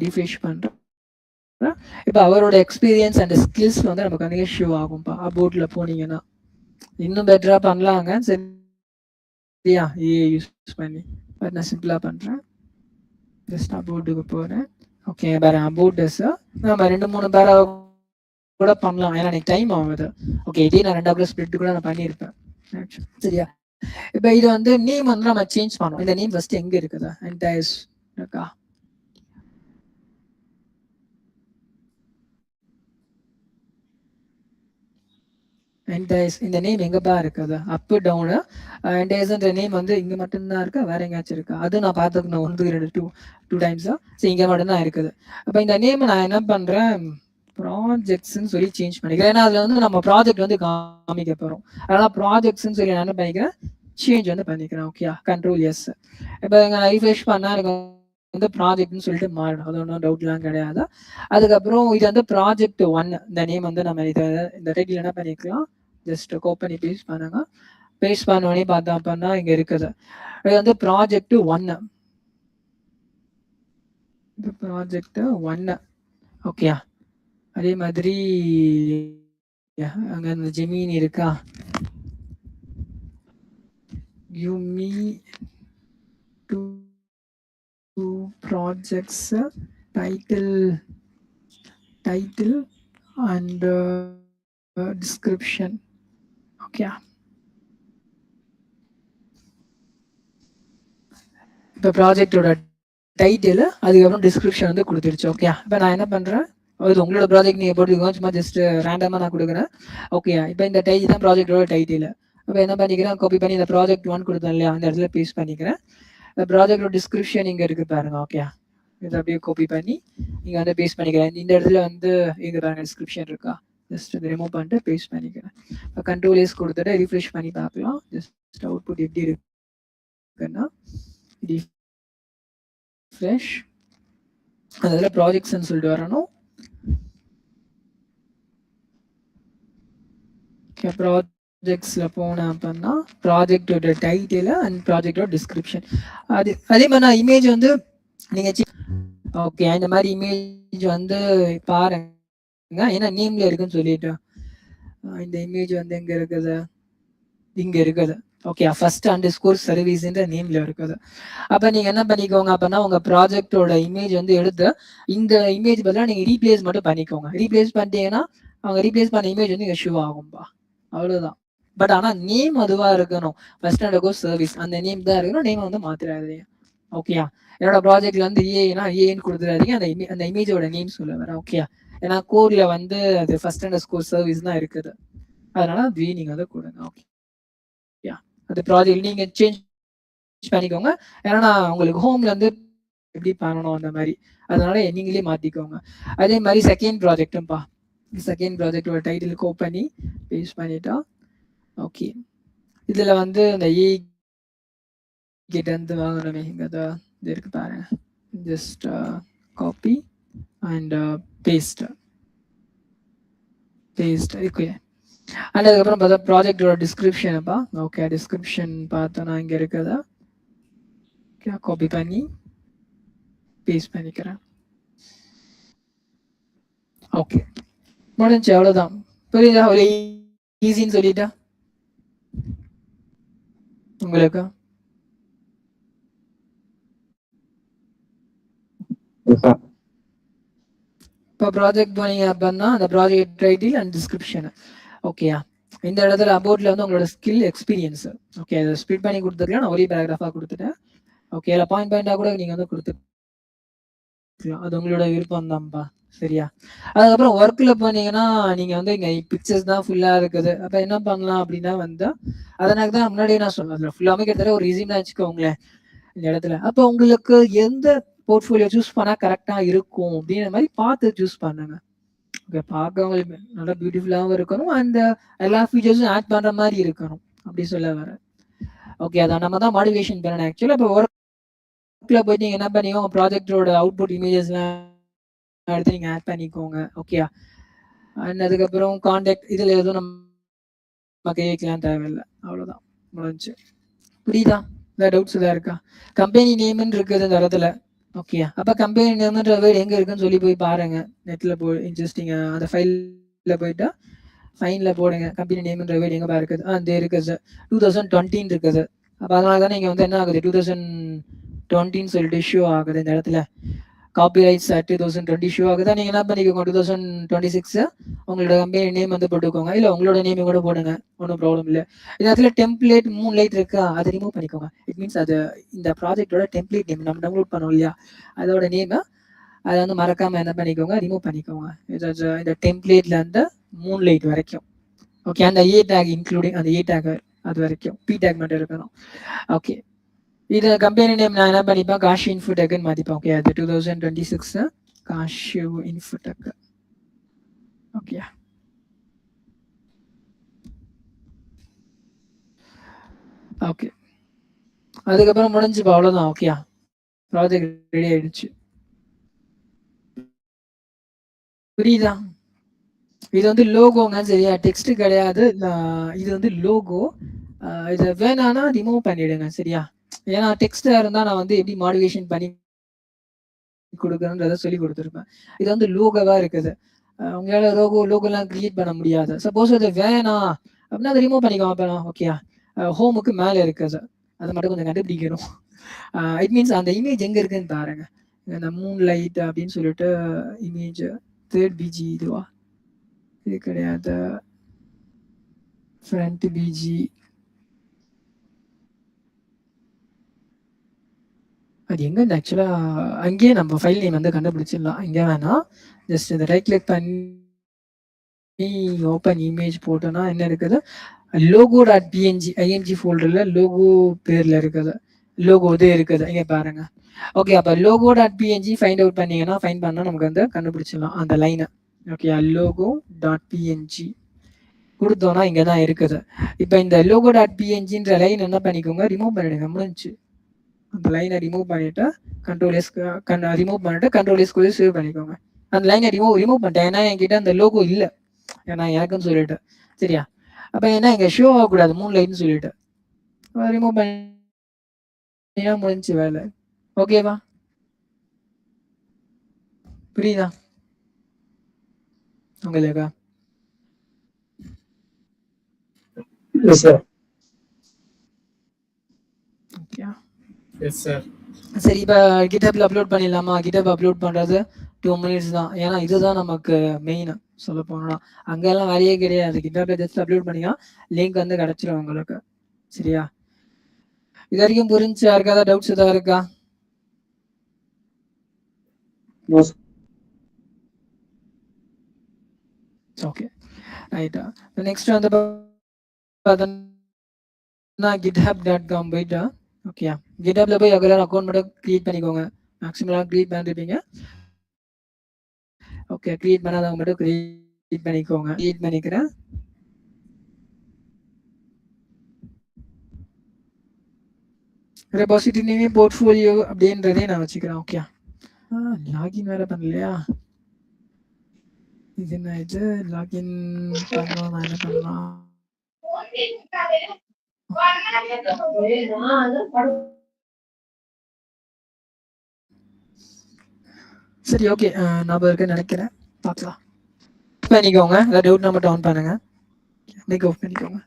ரிஃப்ரெஷ் பண்றேன். இப்போ அவரோட எக்ஸ்பீரியன்ஸ் அண்ட் ஸ்கில்ஸ் வந்து நமக்கு அங்கே ஷோ ஆகும்பா. அபவுட்ல போனீங்கன்னா இன்னும் பெட்டரா பண்ணலாங்க. சரியா? யூஸ் பண்ணி பட் நான் சிம்பிளா பண்றேன். ஜஸ்ட் அபவுட்டுக்கு போறேன். ஓகே. வேற அபவுட் நம்ம 2-3 பேரா கூட பண்ணலாம். ஏன்னா எனக்கு டைம் ஆகுது. ஓகே. இதே நான் 2 ஸ்பிளிட் கூட நான் பண்ணியிருப்பேன். சரியா? இப்போ இது வந்து நேம் வந்து நம்ம சேஞ்ச் பண்ணோம். இந்த நேம் ஃபர்ஸ்ட் எங்க இருக்குதா? என்டையர்ஸ் இருக்கா? என்டையர்ஸ் இந்த நேம் எங்கப்பா இருக்குது? அப் டவுனு என்டையர்ஸ்ன்ற நேம் வந்து இங்க மட்டும்தான் இருக்கா, வேற எங்கேயாச்சும் இருக்கா? அது நான் பார்த்துக்கணும். 1 2 டைம்ஸா. சரி, இங்க மட்டும்தான் இருக்குது. அப்ப இந்த நேம் நான் என்ன பண்றேன், ப்ராஜெக்ட்ஸ்ன்னு சொல்லி சேஞ்ச் பண்ணிக்கிறேன். ஏன்னா அதுல வந்து நம்ம ப்ராஜெக்ட் வந்து காமிக்க போறோம். அதனால ப்ராஜெக்ட்ஸ்ன்னு சொல்லி நான் என்ன பண்ணிக்கிறேன், சேஞ்ச் வந்து பண்ணிக்கிறேன். ஓகே. Control S. இப்போ நான் ரிஃப்ரெஷ் பண்ணா எனக்கு வந்து ப்ராஜெக்ட்னு சொல்லிட்டு மாறிடும். அது ஒன்றும் டவுட்லாம் கிடையாது. அதுக்கப்புறம் இது வந்து ப்ராஜெக்ட் 1. இந்த நேம் வந்து நம்ம இந்த டைட்டில் என்ன பண்ணிக்கலாம், ஜஸ்ட் காப்பி பண்ணி பேஸ்ட் பண்ணுங்க. பேஸ்ட் பண்ணோடனே பார்த்தோம் அப்படின்னா இங்க இருக்குது. இது வந்து ப்ராஜெக்ட் 1. இது ப்ராஜெக்ட் 1. ஓகே. அதே மாதிரி அங்க இந்த ஜெமினி இருக்கா, give me 2 projects title and description. Okay. இப்போ ப்ராஜெக்டோட டைட்டில் அதுக்கப்புறம் டிஸ்கிரிப்ஷன் வந்து கொடுத்துருச்சு. ஓகே. இப்போ நான் என்ன பண்றேன், அது உங்களோட ப்ராஜெக்ட் நீங்க போட்டுக்கோங்க. சும்மா ஜஸ்ட் ரேண்டமா நான் கொடுக்குறேன். ஓகே. இப்போ இந்த டைட்டில் தான் ப்ராஜெக்டோட டைட்டில். அப்போ என்ன பண்ணிக்கிறேன், காப்பி பண்ணி இந்த ப்ராஜெக்ட் 1 கொடுத்தேன் இல்லையா, அந்த இடத்துல பேஸ்ட் பண்ணிக்கிறேன். இந்த ப்ராஜெக்டோட டிஸ்கிரிப்ஷன் இங்க இருக்கு பாருங்க. ஓகே. இதை அப்படியே காப்பி பண்ணி இங்க வந்து பேஸ்ட் பண்ணிக்கிறேன். இந்த இடத்துல வந்து இங்க பாருங்க டிஸ்கிரிப்ஷன் இருக்கா, ஜஸ்ட் இதை ரிமூவ் பண்ணிட்டு பேஸ்ட் பண்ணிக்கிறேன். இப்போ Control S கொடுத்துட்டு ரிஃப்ரெஷ் பண்ணி பார்க்கலாம். ஜஸ்ட் அவுட்புட் எப்படி இருக்குன்னா, ரிஃப்ரெஷ் அதில் ப்ராஜெக்ட்ஸ்ன்னு சொல்லிட்டு வரணும். ப்ராஜெக்ட்ஸ்ல போனேன் அப்படின்னா ப்ராஜெக்டோட டைட்டில் அண்ட் ப்ராஜெக்டோட டிஸ்கிரிப்ஷன். அதே மாதிரி நான் இமேஜ் வந்து நீங்க ஓகே இந்த மாதிரி இமேஜ் வந்து பாருங்க. ஏன்னா நேம்ல இருக்குன்னு சொல்லிட்டு இந்த இமேஜ் வந்து எங்க இருக்குது, இங்க இருக்குது. ஓகே. ஃபர்ஸ்ட் அண்டர்ஸ்கோர் சர்வீஸ்ன்ற நேம்ல இருக்குது. அப்ப நீங்க என்ன பண்ணிக்கோங்க அப்படின்னா, உங்க ப்ராஜெக்டோட இமேஜ் வந்து எடுத்து இந்த இமேஜ் பதிலாக நீங்க ரீப்ளேஸ் மட்டும் பண்ணிக்கோங்க. ரீப்ளேஸ் பண்ணிட்டீங்கன்னா அவங்க ரீப்ளேஸ் பண்ண இமேஜ் வந்து இங்க ஷோ ஆகும்பா. அவ்வளவுதான். பட் ஆனா நேம் அதுவா இருக்கணும். ஃபர்ஸ்ட் அண்ட் கோர்ஸ் சர்வீஸ் அந்த நேம் தான் இருக்கணும். நேம் வந்து மாத்திராதீங்க. ஓகேயா? என்னோட ப்ராஜெக்ட்ல வந்து ஏனா ஏன்னு கொடுத்துறாதீங்க. அந்த இமேஜோட நேம் சொல்ல வரேன். ஓகேயா? ஏன்னா கோர்ல வந்து அது ஃபர்ஸ்ட் அண்ட் ஸ்கோர் சர்வீஸ் தான் இருக்குது. அதனால வி நீங்க வந்து கொடுங்க. ஓகே. அது ப்ராஜெக்ட் நீங்க சேஞ்ச் பண்ணிக்கோங்க. ஏன்னா நான் உங்களுக்கு ஹோம்ல இருந்து எப்படி பண்ணணும் அந்த மாதிரி. அதனால நீங்களே மாத்திக்கோங்க. அதே மாதிரி செகண்ட் ப்ராஜெக்ட்டும்பா. செகண்ட் ப்ராஜெக்டோட டைட்டில் கோப் பண்ணி பேஸ்ட் பண்ணிட்டா ஓகே. இதுல வந்து இந்த ஏ கிட்ட இருந்து வாங்கணுமே இங்க இது இருக்கு பாருங்க. Just copy and paste okay. And அதுக்கப்புறம் பார்த்தா ப்ராஜெக்டோட டிஸ்கிரிப்ஷன்ப்பா. ஓகே டிஸ்கிரிப்ஷன் பார்த்தோன்னா இங்கே இருக்குதா ஓகே காப்பி பண்ணி பேஸ்ட் பண்ணிக்கிறேன். ஓகே முடிஞ்சு அவ்வளோதான். புரியுதா? ஒரு ஈஸின்னு சொல்லிட்டா உங்களுக்கு? இப்போ ப்ராஜெக்ட் போனீங்க அப்படின்னா அந்த ப்ராஜெக்ட் டைட்டில் அண்ட் டிஸ்கிரிப்ஷன் ஓகேயா. இந்த இடத்துல அபவுட்ல வந்து உங்களோட ஸ்கில் எக்ஸ்பீரியன்ஸ் ஓகே அதை ஸ்ப்ளிட் பண்ணி கொடுத்துருக்கலாம். நான் ஒரே பேராகிராஃபாக கொடுத்துட்டேன். ஓகே இல்லை பாயிண்டாக கூட நீங்கள் வந்து கொடுத்துக்கலாம். அது உங்களோட விருப்பம் தான்ப்பா. சரியா? அதுக்கப்புறம் ஒர்க்ல போனீங்கன்னா நீங்க வந்து இங்க பிக்சர்ஸ் தான் ஃபுல்லா இருக்குது. அப்ப என்ன பண்ணலாம் அப்படின்னா வந்து அதனால தான் முன்னாடியே நான் சொன்னேன் ஃபுல்லாமே கிட்டத்தட்ட ஒரு ரிசீம் வச்சுக்கோங்களேன் இந்த இடத்துல. அப்போ உங்களுக்கு எந்த போர்ட்ஃபோலியோ சூஸ் பண்ணா கரெக்டா இருக்கும் அப்படின்ற மாதிரி பார்த்து சூஸ் பண்ணுங்க. ஓகே பார்க்க உங்களுக்கு நல்லா பியூட்டிஃபுல்லாகவும் இருக்கணும். அந்த எல்லா ஃபீச்சர்ஸும் ஆட் பண்ற மாதிரி இருக்கணும். அப்படி சொல்ல வர ஓகே. அதான் நம்ம தான் மாடிஃபிகேஷன் பண்ணணும். ஆக்சுவலா இப்போ ஒர்க்ல போயிட்டு நீங்க என்ன பண்ணீங்க உங்க ப்ராஜெக்டோட அவுட்புட் இமேஜஸ்லாம் எடுத்து நீங்க ஆட் பண்ணிக்கோங்க. ஓகேயா? அண்ட் அதுக்கப்புறம் கான்டாக்ட் இதுல எதுவும் நம்ம கேட்கலாம் தேவையில்லை. அவ்வளவுதான் முடிஞ்சு. புரியுதா? ஏதாவது டவுட்ஸ் ஏதாவது இருக்கா? கம்பெனி நேம்னு இருக்குது இந்த இடத்துல. ஓகேயா? அப்ப கம்பெனி நேம்ன்ற வேர்டு எங்க இருக்குன்னு சொல்லி போய் பாருங்க. நெட்ல போய் இன்ட்ரெஸ்டிங்க அந்த ஃபைல்ல போயிட்டா ஃபைன்ல போடுங்க. கம்பெனி நேம்ன்ற வேர்டு எங்க இருக்குது? அந்த இருக்குது 2020 இருக்குது. அப்ப அதனால தான் நீங்க வந்து என்ன ஆகுது 2020 சொல்லிட்டு இஷ்யூ ஆகுது இந்த இடத்துல. காப்பிரைட்ஸ் 2020 ஷோ ஆகுதா. நீங்க என்ன பண்ணிக்கோங்க 2026 உங்களோட கம்பெனி நேம் வந்து போட்டுக்கோங்க. இல்ல உங்களோட நேம் கூட போடுங்க. ஒன்றும் ப்ராப்ளம் இல்லை. இந்த இடத்துல டெம்ப்ளேட் மூன்லைட் இருக்கா அதை ரிமூவ் பண்ணிக்கோங்க. இட் மீன்ஸ் அது இந்த ப்ராஜெக்டோட டெம்ப்ளேட் நேம் நம்ம டவுன்லோட் பண்ணோம் இல்லையா அதோட நேம் அதை வந்து மறக்காம என்ன பண்ணிக்கோங்க ரிமூவ் பண்ணிக்கோங்க. இந்த டெம்ப்ளேட்ல அந்த மூன்லைட் வரைக்கும் ஓகே. அந்த ஏ டேக் இன்க்ளூடிங் அந்த ஏ டேக் அது வரைக்கும் பி டேக் மட்டும் இருக்கணும். ஓகே இது கம்பெனி நேம் நான் என்ன பண்ணிப்பேன் காஷி இன்ஃபோடெக்னு மாத்திப்பேன். ஓகே அது 2026 காஷி இன்ஃபோடெக். ஓகே ஓகே அதுக்கப்புறம் முடிஞ்சுப்பா. அவ்வளோதான். ஓகேயா? ப்ராஜெக்ட் ரெடி ஆயிடுச்சு. புரியுதா? இது வந்து லோகோங்க. சரியா? டெக்ஸ்ட் கிடையாது. இது வந்து லோகோ. இதை வேணான்னா ரிமூவ் பண்ணிடுங்க. சரியா? ஏன்னா டெக்ஸ்டா இருந்தா நான் வந்து எப்படி மாடிஃபிகேஷன் பண்ணி கொடுக்கணுன்றத சொல்லி கொடுத்துருப்பேன். இது வந்து லோகோவா இருக்குது. உங்களால லோகோலாம் கிரியேட் பண்ண முடியாது. சப்போஸ் அது வேணாம் அப்படின்னா அதை ரிமூவ் பண்ணிக்கோங்க. அப்போ ஓகேயா? ஹோமுக்கு மேலே இருக்குது. அதை மட்டும் கொஞ்சம் கண்டுபிடிக்கணும். இட் மீன்ஸ் அந்த இமேஜ் எங்க இருக்குன்னு பாருங்க. இந்த மூன் லைட் அப்படின்னு சொல்லிட்டு இமேஜ் தேர்ட் பிஜி இதுவா இது கிடையாது. ஃப்ரண்ட் பிஜி அது எங்க இந்த ஆக்சுவலா அங்கேயே நம்ம ஃபைல் நேம் வந்து கண்டுபிடிச்சிடலாம். இங்கே வேணாம் ஜஸ்ட் இந்த ரைட் கிளிக் பண்ணி ஓப்பன் இமேஜ் போட்டோன்னா என்ன இருக்குது logo.png img ஃபோல்டர்ல லோகோ பேர்ல இருக்குது. லோகோ இதே இருக்குது. இங்க பாருங்க. ஓகே அப்ப logo.png ஃபைண்ட் அவுட் பண்ணீங்கன்னா ஃபைண்ட் பண்ணா நமக்கு வந்து கண்டுபிடிச்சிடலாம் அந்த லைனை. ஓகே logo.png கொடுத்தோம்னா இங்க தான் இருக்குது. இப்போ இந்த logo.pngன்ற லைன் என்ன பண்ணிக்கோங்க ரிமூவ் பண்ணிடுங்க. முடிஞ்சு அந்த லைனை ரிமூவ் பண்ணிட்டு ரிமூவ் பண்ணிட்டு கண்ட்ரோல் கூட சேவ் பண்ணிக்கோங்க. அந்த லைனை ரிமூவ் பண்ணிட்டேன். ஏன்னா என்கிட்ட அந்த லோகோ இல்லை ஏன்னா எனக்குன்னு சொல்லிட்டு. சரியா? அப்ப என்ன இங்க ஷோ ஆகக்கூடாது மூணு லைட்னு சொல்லிட்டு ரிமூவ் பண்ணி முடிஞ்சு வேலை. ஓகேவா? புரியுதா உங்களுக்கு? சரி இப்ப கிட்டப்ல அப்லோட் பண்ணிடலாமா? கிட்டப் அப்லோட் பண்றது 2 minutes தான். ஏன்னா இதுதான் நமக்கு மெயின் சொல்ல போனா. அங்கெல்லாம் வேலையே கிடையாது. GitHubல ஜஸ்ட் அப்லோட் பண்ணினா லிங்க் வந்து கிடைச்சிரும் உங்களுக்கு. சரியா? இது வரைக்கும் புரிஞ்சா? யாருக்காவது டவுட்ஸ் ஏதாவது இருக்கா? ஓகே ரைட்டா. நெக்ஸ்ட் வந்து பார்த்தோம்னா github.com போயிட்டா ஓகே. GitHubல போய் ரெகுலர் அக்கௌண்ட் மட்டும் கிரியேட் பண்ணிக்கோங்க. மேக்ஸிமம் கிரியேட் பண்ணிருப்பீங்க. ஓகே கிரியேட் பண்ணாதவங்க மட்டும் கிரியேட் பண்ணிக்கோங்க. கிரியேட் பண்ணிக்கிறேன். ரெபாசிட்டரி நேம் போர்ட்ஃபோலியோ அப்படின்றதே நான் வச்சுக்கிறேன். ஓகே லாகின் வேற பண்ணலையா? இது என்ன இது லாகின் பண்ணலாம். நான் என்ன பண்ணலாம்? சரி ஓகே நான் இருக்குன்னு நினைக்கிறேன். பார்க்கலாம். பண்ணிக்கோங்க. ஏதாவது டவுட் நம்ம டவுன் பண்ணுங்க. மேக் ஆஃப் பண்ணிக்கோங்க.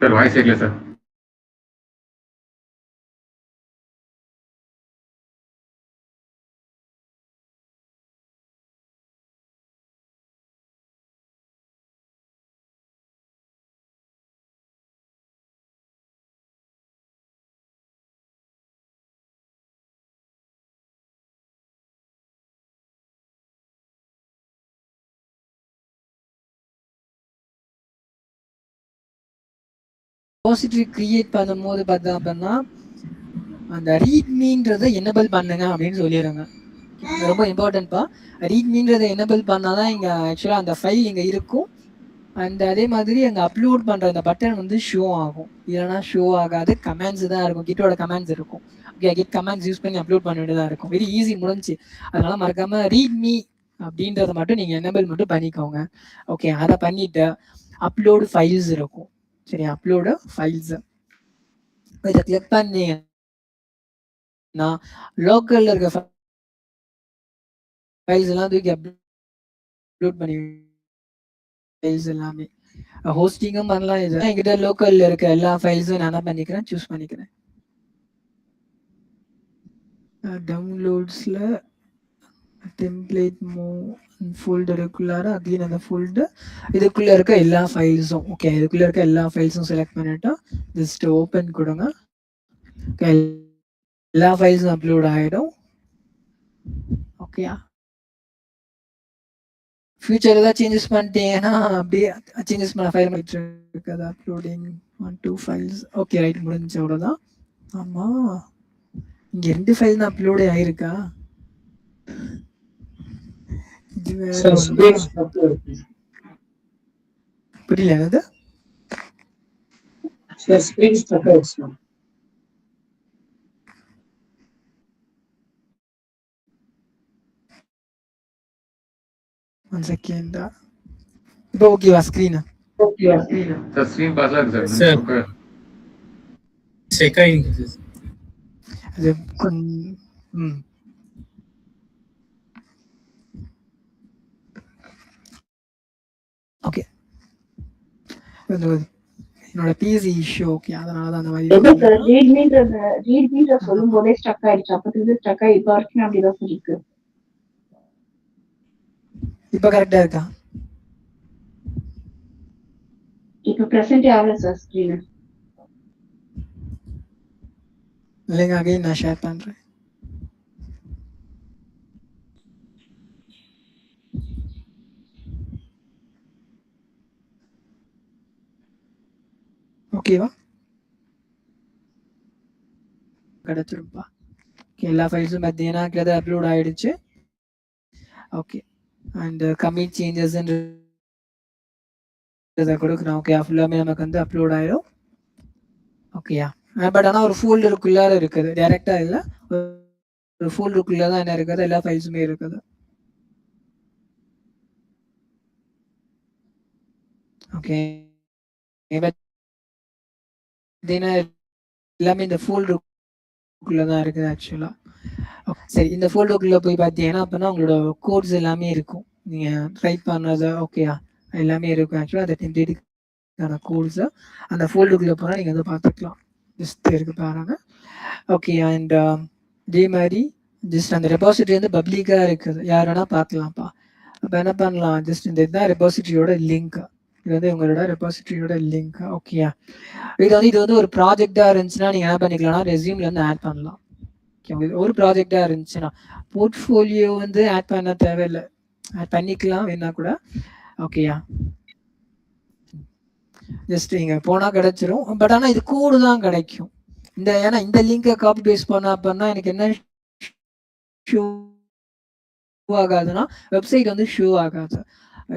சார் வாய்ஸ் கேட்கல சார். ரெபாசிட்டரி கிரியேட் பண்ணும்போது பார்த்தா அப்படின்னா அந்த ரீட்மீன்றதை எனபிள் பண்ணுங்க அப்படின்னு சொல்லிடுங்க. ரொம்ப இம்பார்ட்டன்ட்பா. ரீட்மீன்றதை எனபிள் பண்ணாதான் இங்கே ஆக்சுவலாக அந்த ஃபைல் இங்கே இருக்கும். அண்ட் அதே மாதிரி அங்கே அப்லோட் பண்ணுற அந்த பட்டன் வந்து ஷோ ஆகும். இல்லைனா ஷோ ஆகாது. கமெண்ட்ஸ் தான் இருக்கும். கிட்டோட கமெண்ட்ஸ் இருக்கும். ஓகே கிட் கமெண்ட்ஸ் யூஸ் பண்ணி அப்லோட் பண்ண வேண்டியதாக இருக்கும். வெரி ஈஸி முடிஞ்சு. அதனால மறக்காம ரீட்மீ அப்படின்றத மட்டும் நீங்கள் எனபிள் மட்டும் பண்ணிக்கோங்க. ஓகே அதை பண்ணிட்டு அப்லோடு ஃபைல்ஸ் இருக்கும். சரி அப்லோடு ஃபைல்ஸ் இதை கிளிக் பண்ணீங்கன்னா லோக்கல்ல இருக்க ஃபைல்ஸ் எல்லாம் தூக்கி அப்லோட் பண்ணி ஃபைல்ஸ் எல்லாமே ஹோஸ்டிங்கும் பண்ணலாம். இது என்கிட்ட லோக்கல்ல இருக்க எல்லா ஃபைல்ஸும் நான் பண்ணிக்கிறேன். சூஸ் பண்ணிக்கிறேன். டவுன்லோட்ஸ்ல டெம்ப்ளேட் ஃபோல்டருக்குள்ளார அகைன் அந்த ஃபோல்டர் இதுக்குள்ள இருக்க எல்லா ஃபைல்ஸும் ஓகே இதுக்குள்ள இருக்க எல்லா ஃபைல்ஸும் செலக்ட் பண்ணிட்டா ஜஸ்ட் ஓப்பன் கொடுங்க. எல்லா ஃபைல்ஸும் அப்லோட் ஆகிடும். ஓகேயா ஃபியூச்சர் ஏதாவது சேஞ்சஸ் பண்ணிட்டீங்கன்னா அப்படியே சேஞ்சஸ் பண்ண ஃபைல் இருக்குது. அப்லோடிங் 1-2 ஃபைல்ஸ் ஓகே ரைட் முடிஞ்ச அவ்வளோதான். ஆமாம் இங்கே 2 ஃபைல் தான் அப்லோடே ஆயிருக்கா? இது வேற புரியல என்னது? ஒன் செகண்டா. இப்போ ஓகேவா ஸ்க்ரீன்? சார் ஸ்க்ரீன் பாஸ்ல இருக்கு சார். சார். செக் ஆயிருக்கு. அது என்னோட பிசி இஷ்யூ. ஓகே, அதனால தான் அந்த எப்படி மாதிரி சார் ரீட்மீன்ற சொல்லும் போதே ஸ்டக் ஆயிடுச்சு. அப்பத்துல ஸ்டக் ஆகி இப்ப வரைக்கும் அப்படிதான் சார் இருக்கு. இப்ப கரெக்டா இருக்கா? இப்ப பிரசன்டே ஆகல சார் ஸ்கிரீன். இல்லைங்க, அகைன் நான் ஷேர் பண்றேன். ஓகேவா? கிடைச்சிருப்பா. எல்லா ஃபைல்ஸும் பார்த்தீங்கன்னா கிட்ட அப்லோட் ஆயிடுச்சு. ஓகே, அண்ட் கமிட் சேஞ்சஸ் கொடுக்குறோம். ஓகே, ஃபுல்லாமே நமக்கு வந்து அப்லோட் ஆயிடும். ஓகேயா? பட் ஆனால் ஒரு ஃபோல்டருக்குள்ளார இருக்குது, டைரக்டா இல்லை, ஒரு ஃபோல்டருக்குள்ள தான் என்ன இருக்குது, எல்லா ஃபைல்ஸுமே இருக்குது. ஓகே, எல்லாமே இந்த ஃபோல்டருக்குள்ள தான் இருக்குது ஆக்சுவலா. சரி, இந்த ஃபோல்டருக்குள்ள போய் பார்த்தீங்கன்னா அப்பதான் உங்களோட கோட்ஸ் எல்லாமே இருக்கும். நீங்க டைப் பண்ணது ஓகேயா எல்லாமே இருக்கும். ஆக்சுவலா அந்த டெம்ப்ளேட்டுக்கான கோட்ஸ் அந்த ஃபோல்டருக்குள்ள போனால் நீங்க வந்து பார்த்துக்கலாம். ஜஸ்ட் இருக்கு பாருங்க. ஓகே, அண்ட் இதே மாதிரி ஜஸ்ட் அந்த ரெபாசிட்டரி வந்து பப்ளிக்காக இருக்குது, யார் வேணா பார்க்கலாம்ப்பா. அப்போ என்ன பண்ணலாம், ஜஸ்ட் இந்த இதுதான் ரெபாசிட்டரியோட லிங்க். இது வந்து உங்களோட ரெபாசிட்டரியோட லிங்க். ஓகேயா? இது வந்து ஒரு ப்ராஜெக்டா இருந்துச்சுன்னா நீங்க என்ன பண்ணிக்கலாம்னா ரெஸ்யூம்ல இருந்து ஆட் பண்ணலாம். ஒரு ப்ராஜெக்டா இருந்துச்சுன்னா போர்ட்ஃபோலியோ வந்து ஆட் பண்ண தேவையில்லை, ஆட் பண்ணிக்கலாம் வேணா கூட. ஓகேயா? ஜஸ்ட் இங்க போனா கிடைச்சிரும். பட் ஆனா இது கோடு தான் கிடைக்கும். ஏன்னா இந்த லிங்கை காப்பி பேஸ்ட் பண்ணா எனக்கு என்ன ஷோ ஆகாதுன்னா வெப்சைட் வந்து ஷோ ஆகாது.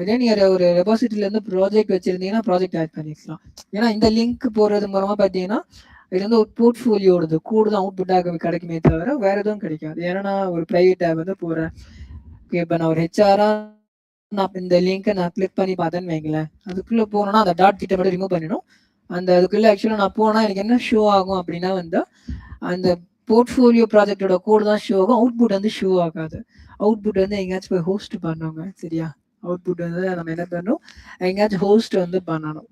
இதே நீங்க ஒரு ரெபாசிட்டரியில இருந்து ப்ராஜெக்ட் வச்சிருந்தீங்கன்னா ப்ராஜெக்ட் ஆட் பண்ணிக்கலாம். ஏன்னா இந்த லிங்க் போறது மூலமா பார்த்தீங்கன்னா இது வந்து ஒரு போர்ட்ஃபோலியோடது கோடு தான் அவுட்புட்டாக கிடைக்குமே தவிர வேற எதுவும் கிடைக்காது. ஏன்னா நான் ஒரு பிரைவேட் ஆப் வந்து போறேன். இப்போ நான் ஒரு ஹெச்ஆரா நான் இந்த லிங்கை நான் கிளிக் பண்ணி பார்த்தேன்னு வைங்களேன், அதுக்குள்ள போனோம்னா அந்த டாட் கிட்ட மட்டும் ரிமூவ் பண்ணிடும். அந்த அதுக்குள்ள ஆக்சுவலாக நான் போனா எனக்கு என்ன ஷோ ஆகும் அப்படின்னா வந்து அந்த போர்ட்ஃபோலியோ ப்ராஜெக்டோட கோடு தான் ஷோ ஆகும், அவுட்புட் வந்து ஷோ ஆகாது. அவுட்புட் வந்து எங்கேயாச்சும் போய் ஹோஸ்ட் பண்ணுவாங்க. சரியா? அவுட்புட் வந்து நம்ம என்ன பண்ணணும், எங்கேயாச்சும் ஹோஸ்ட் வந்து பண்ணணும்.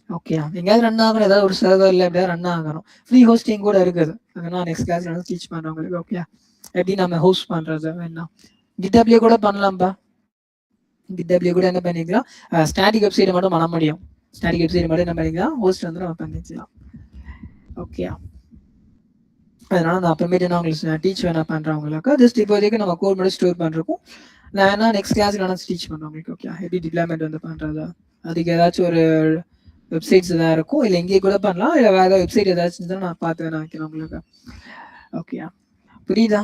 ஓகே, எங்கேயாவது ரன் ஆகணும், ஏதாவது ஒரு சர்வரில் எப்படியாவது ரன் ஆகணும். ஃப்ரீ ஹோஸ்டிங் கூட இருக்குது, அதெல்லாம் நெக்ஸ்ட் கிளாஸ்ல வந்து டீச் பண்ணுறேன் உங்களுக்கு. ஓகே, எப்படி நம்ம ஹோஸ்ட் பண்ணுறது வேணா GitHubலயே கூட பண்ணலாம்ப்பா. GitHubலயே கூட என்ன பண்ணிக்கலாம், ஸ்டாட்டிக் வெப்சைட் மட்டும் பண்ண முடியும். ஸ்டாட்டிக் வெப்சைட் மட்டும் என்ன பண்ணிக்கலாம், ஹோஸ்ட் வந்து நம்ம பண்ணிக்கலாம். ஓகே, அதனால நான் அப்புறமேட்டு நான் உங்களுக்கு டீச் வேணா பண்றேன் உங்களுக்கு. ஜஸ்ட் இப்போதைக்கு நம்ம கோட் மட்டும் ஸ்டோர் பண்றோம். நான் வேணா நெக்ஸ்ட் கிளாஸ்ல நான் டீச் பண்றேன் உங்களுக்கு. ஓகே, எப்படி டிப்ளாய்மெண்ட் வந்து பண்றது, அதுக்கு ஏதாச்சும் ஒரு வெப்சைட்ஸ் ஏதாவது இருக்கும், இல்லை எங்கேயே கூட பண்ணலாம், இல்லை வேற ஏதாவது வெப்சைட் ஏதாச்சும் இருந்தாலும் நான் பார்த்து வேணா வைக்கிறேன் உங்களுக்கு. ஓகே, புரியுதா?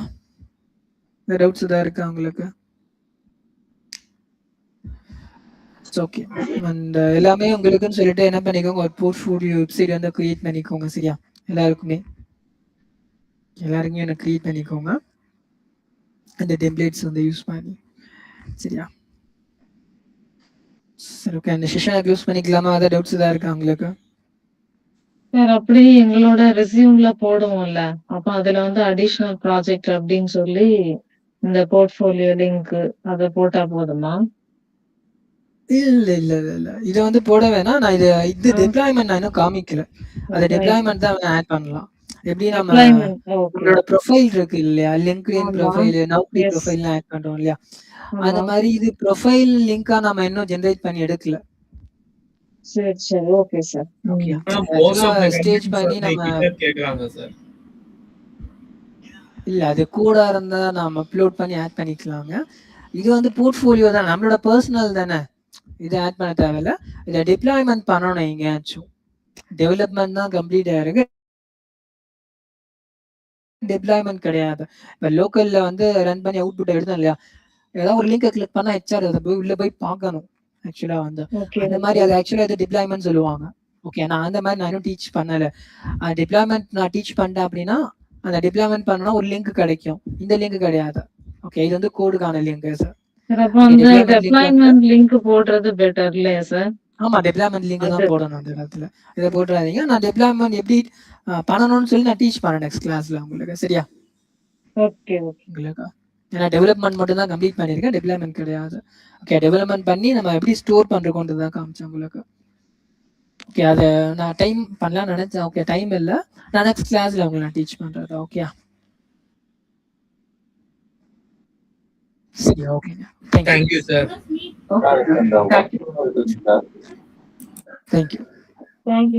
இந்த டவுட்ஸ் ஏதாவது இருக்கா உங்களுக்கு? ஓகே, அண்ட் எல்லாமே உங்களுக்குன்னு சொல்லிட்டு என்ன பண்ணிக்கோங்க, ஒரு போர்ட்ஃபோலியோ வெப்சைட் வந்து கிரியேட் பண்ணிக்கோங்க. சரியா? எல்லாருக்குமே என்ன கிரியேட் பண்ணிக்கோங்க அந்த டெம்ப்ளேட்ஸ் வந்து யூஸ் பண்ணி. சரியா? சரி, ஓகே, அந்த செஷனை க்ளோஸ் பண்ணிக்கலாமா? அதாவது டவுட்ஸ் ஏதாவது இருக்கா உங்களுக்கு? சார் அப்படி எங்களோட ரெஸ்யூம்ல போடுவோம்ல, அப்ப அதுல வந்து அடிஷனல் ப்ராஜெக்ட் அப்படின்னு சொல்லி இந்த போர்ட்ஃபோலியோ லிங்க் அதை போட்டா போதுமா? இல்ல இல்ல இல்ல இல்ல, இதை வந்து போட வேணாம். நான் இது டெப்ளாய்மெண்ட் நான் இன்னும் காமிக்கல. அதை டெப்ளாய்மெண்ட் தான் ஆட் பண்ணலாம். எப்படி நம்ம உங்களோட ப்ரொஃபைல் இருக்கு இல்லையா, லிங்க்டின் ப்ரொஃபைல், நவுக்ரி ப்ரொஃபைல் ஆட் பண்றோம் இல்லையா, அந்த மாதிரி இது ப்ரொஃபைல் லிங்கா நம்ம இன்னும் ஜெனரேட் பண்ணி எடுக்கல. சரி சரி, okay sir. Okay, most of the stage companies பண்ணி வந்து நம்ம GitHub கேக்குறாங்க சார். இல்ல அது கோடா இருந்தா நாம அப்லோட் பண்ணி ஆட் பண்ணிக்கலாங்க. இது வந்து போர்ட்ஃபோலியோ தான், நம்மளோட பர்சனல் தானே, இதை ஆட் பண்ண தேவையில்ல. இதை டிப்ளாய்மெண்ட் பண்ணணும் எங்கேயாச்சும். டெவலப்மெண்ட் தான் கம்ப்ளீட் ஆயிருக்கு, டிப்ளாய்மெண்ட் கிடையாது. இப்போ லோக்கல்ல வந்து ரன் பண்ணி அவுட்புட் எடுத்தோம் இல்லையா, ஏதாவது ஒரு லிங்கை கிளிக் பண்ணா ஹெச்ஆர் அதை போய் உள்ள போய் பார்க்கணும். ஆக்சுவலா வந்து அந்த மாதிரி அது ஆக்சுவலா இது டிப்ளாய்மெண்ட் சொல்லுவாங்க. ஓகே, நான் அந்த மாதிரி நான் இன்னும் டீச் பண்ணல. டிப்ளாய்மெண்ட் நான் டீச் பண்ணிட்டேன் அப்படின்னா அந்த டிப்ளாய்மெண்ட் பண்ணா ஒரு லிங்க் கிடைக்கும், இந்த லிங்க் கிடையாது. ஓகே, இது வந்து கோடுக்கான லிங்க் சார். அப்ப அந்த டிப்ளாய்மெண்ட் லிங்க் போடுறது பெட்டர் இல்லையா சார்? ஆமா, டிப்ளாய்மெண்ட் லிங்க் தான் போடணும் அந்த இடத்துல. இதை போட்டுறாதீங்க. நான் டிப்ளாய்மெண்ட் எப்படி பண்ணணும்னு சொல்லி நான் டீச் பண்ணேன் நெக்ஸ்ட் கிளாஸ்ல உங்களுக்கு. சரியா? Okay okay. உங்களுக்கு ஏன்னா டெவலப்மெண்ட் மட்டும் தான் கம்ப்ளீட் பண்ணியிருக்கேன், டெவலப்மெண்ட் கிடையாது. ஓகே, டெவலப்மெண்ட் பண்ணி நம்ம எப்படி ஸ்டோர் பண்றோம்ன்றது தான் காமிச்சேன் உங்களுக்கு. ஓகே அதை நான் டைம் பண்ணலாம்னு நினைச்சேன். ஓகே டைம் இல்லை, நான் நெக்ஸ்ட் கிளாஸ்ல உங்களுக்கு நான் டீச் பண்றது. ஓகே சரி, ஓகேங்க. Thank you. Thank you, sir. Okay. Thank you. Thank you. Thank you.